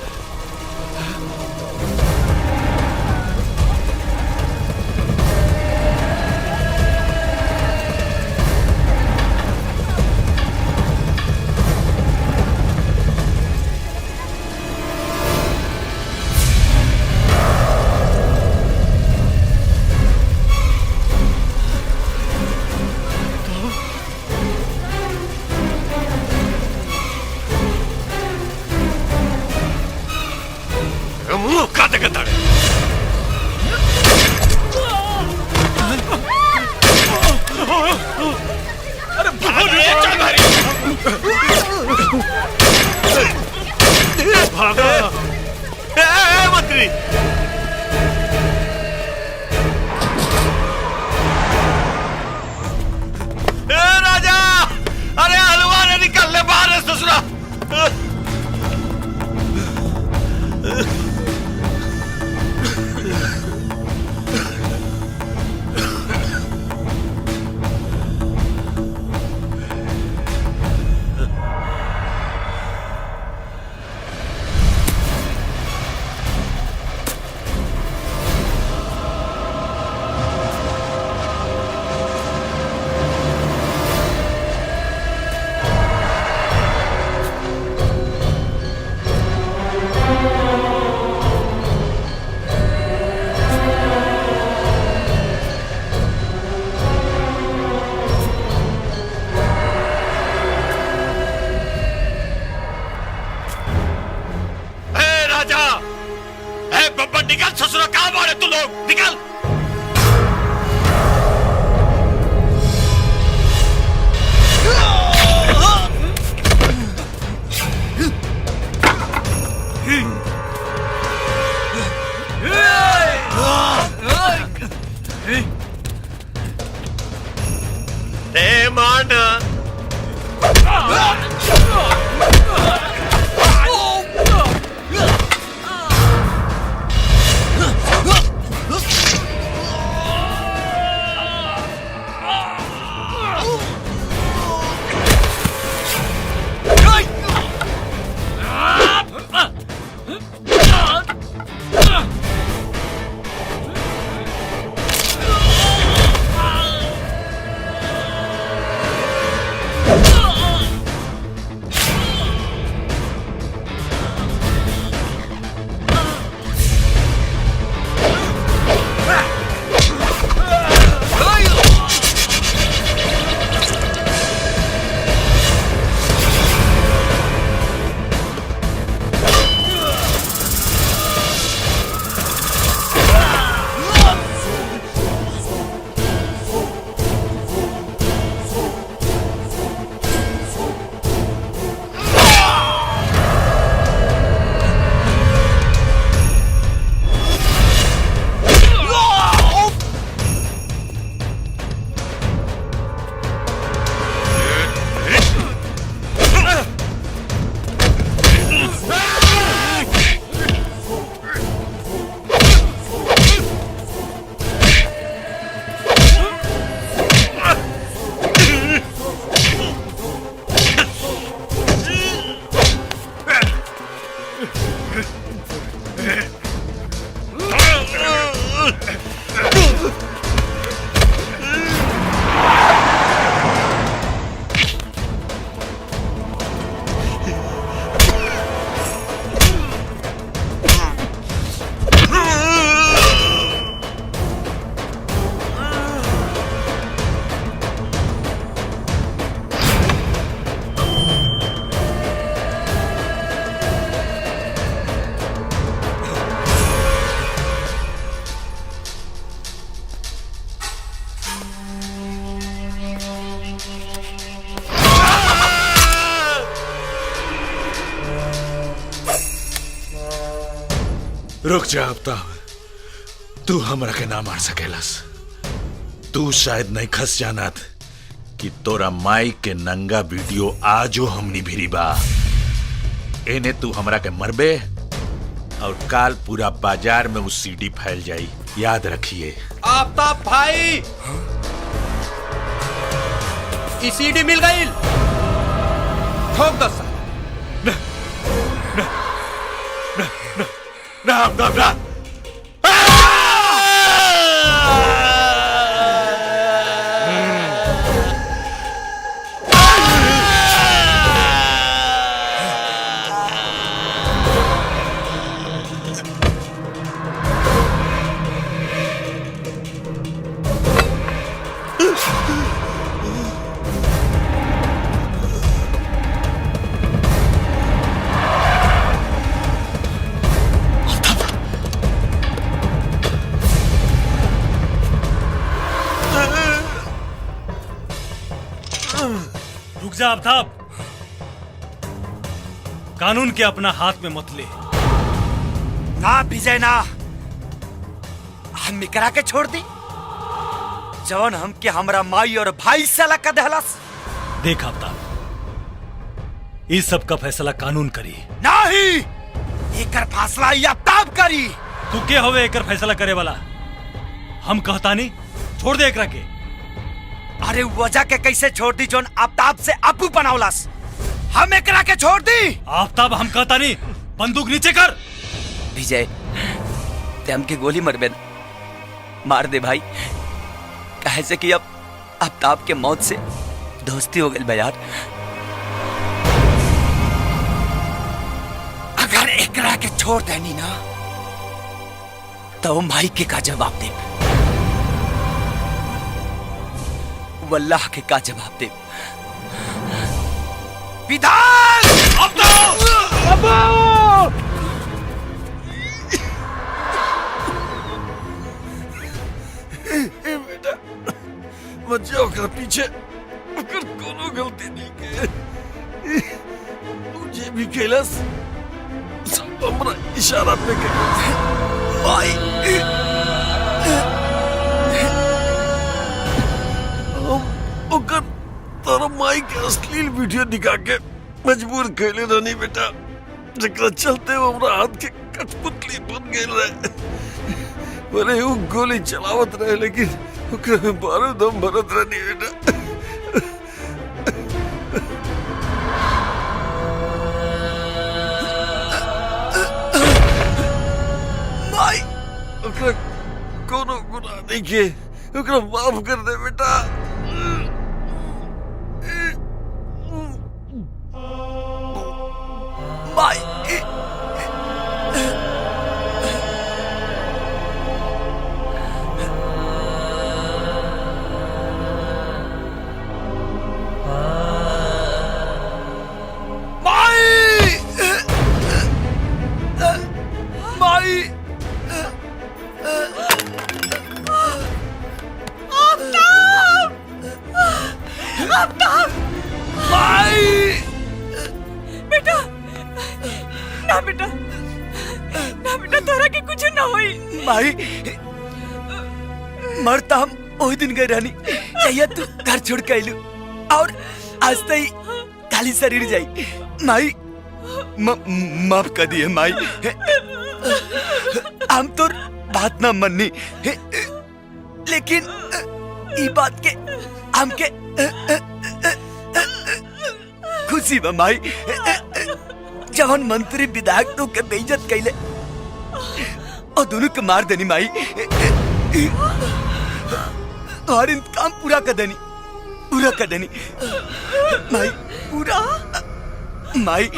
रुक जा आफ्ताब, तू हमरा के ना मार सकेलस। तू शायद नहीं खस जानत कि तोरा माइक के नंगा वीडियो आजो हमनी भिरी बा। एने तू हमरा के मरबे और काल पूरा बाजार में वो सीडी फैल जाई, याद रखिए। आफ्ताब भाई, ई सीडी मिल गई, ठोक दो सर। ना आफ्ताब ना। रुक जा आफ्ताब, कानून के अपना हाथ में मत ले। ना विजय ना, हम इकरा के छोड़ दी जवन हमके हमरा माई और भाई से अलग कर देहलस। देख आफ्ताब, इस सब का फैसला कानून करी। नहीं, एकर फैसला ये आफ्ताब करी। तू के होवे एकर फैसला करे वाला? हम कहता नहीं, छोड़ दे एकरा के। अरे वजह के कैसे छोड़ दी जोन आफ्ताब से आपू बनावलस? हम एकरा के छोड़ दी। आफ्ताब, हम कहता नहीं, बंदूक नीचे कर। विजय, ते हमके गोली मरबे मार दे भाई, कहे से कि अब आफ्ताब के मौत से दोस्ती हो गई बा यार। अगर एकरा के छोड़ देनी ना तो भाई के का जवाब दे? वल्लाह के का जवाब दे? विधान! बेटा मत जाओ कर पीछे, अगर कोनो गलती नहीं के मुझे भी खेलस सब हमरा इशारा पे के भाई। ओकर तारा माई के अश्लील वीडियो दिखा के मजबूर कैले रहनी बेटा, जकरा चलते हमरा हाथ के कठपुतली बन गए रहे। बोले वो गोली चलावत रहे लेकिन ओकरा में बारूद हम भरत रहनी बेटा। माई ओकरा कोनो गुनाह नहीं के, ओकरा माफ कर दे बेटा। माई बेटा ना, बेटा ना, बेटा तोरा के कुछ ना होई। माई मरता हम वही दिन गए रहनी चाहिए, तू घर छोड़ के आइलू और आज तई खाली शरीर जाई। माई माफ कर दिए माई, हम तो बात ना मननी, लेकिन ई बात के हमके खुशी बा माई। जवन मंत्री विधायक तो के बेइज्जत कैले और दोनों के मार देनी माई, और इंतकाम पूरा कर देनी, पूरा कर देनी माई, पूरा माई।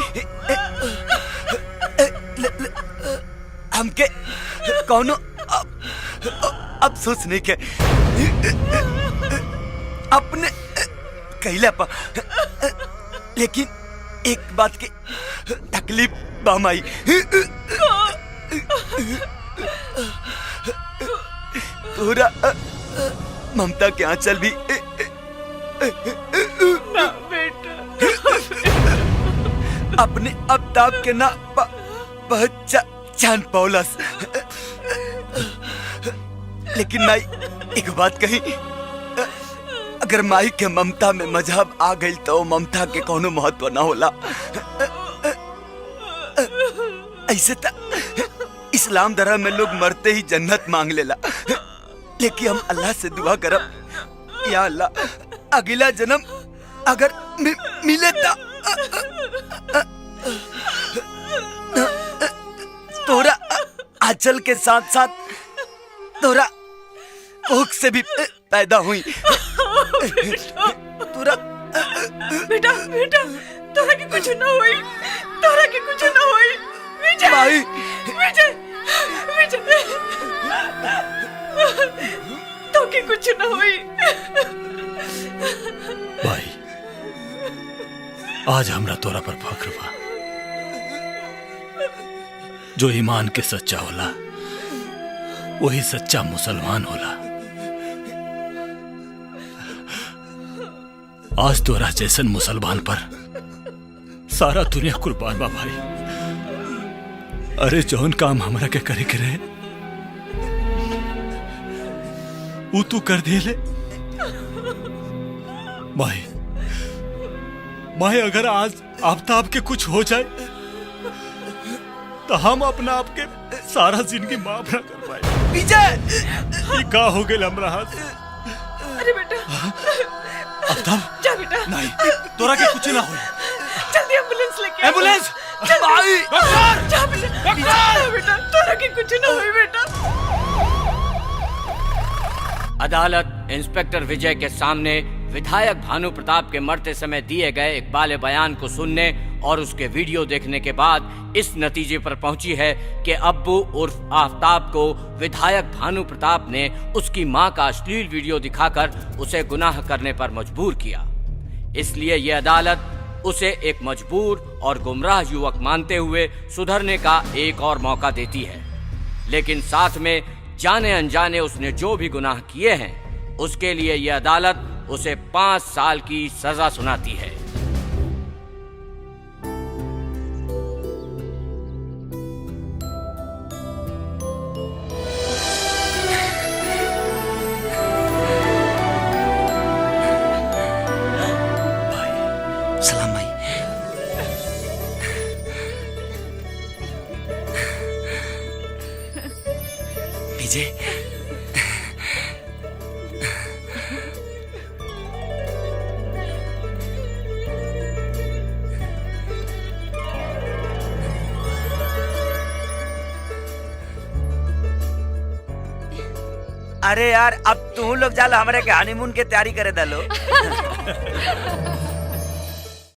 हमके कौनो अफसोस नहीं के अपने कैला पा, लेकिन एक बात की तकलीफ बा माई। पूरा ममता के आंचल भी ना बेटा, अपने आफ्ताब के ना जान पौलस। लेकिन माई एक बात कही, अगर माई के ममता में मजहब आ गई तो ममता के कोनो महत्व ना होला। ऐसे तो इस्लाम धर्म में लोग मरते ही जन्नत मांग लेला, लेकिन हम अल्लाह से दुआ करब, या अल्लाह अगला जन्म अगर मिले तोरा आंचल के साथ साथ तोरा कोख से भी पैदा हुई। तोरा बेटा बेटा तोरा के कुछ ना होई, तोरा के कुछ ना होई। विजय भाई विजय विजय तो के कुछ ना होई। भाई आज हमरा तोरा पर फख्र बा। जो ईमान के सच्चा होला वही सच्चा मुसलमान होला। आज तोरा जैसन मुसलमान पर सारा दुनिया कुर्बान बा भाई। अरे जौन काम हमरा के करे के रहे वो तू कर दे ले। भाई अगर आज आफ्ताब के कुछ हो जाए तो हम अपना आप के सारा जिंदगी माफ ना कर पाए। विजय ये का हो गए हमरा हाथ। अरे बेटा आफ्ताब जा बेटा, नहीं तोरा के कुछ ना हो। जल्दी एम्बुलेंस लेके आओ। एम्बुलेंस भाई डॉक्टर जा बेटा, डॉक्टर बेटा तोरा के कुछ ना होई बेटा। अदालत इंस्पेक्टर विजय के सामने विधायक भानु प्रताप के मरते समय दिए गए इकबाल बयान को सुनने और उसके वीडियो देखने के बाद इस नतीजे पर पहुंची है कि अब्बू उर्फ आफ्ताब को विधायक भानु प्रताप ने उसकी मां का अश्लील वीडियो दिखाकर उसे गुनाह करने पर मजबूर किया। इसलिए ये अदालत उसे एक मजबूर और गुमराह युवक मानते हुए सुधरने का एक और मौका देती है, लेकिन साथ में जाने अनजाने उसने जो भी गुनाह किए हैं उसके लिए यह अदालत उसे 5 साल की सजा सुनाती है। सलाम भाई। विजय अरे यार अब तू लोग जाला हमारे के हनीमून के तैयारी करे दलो।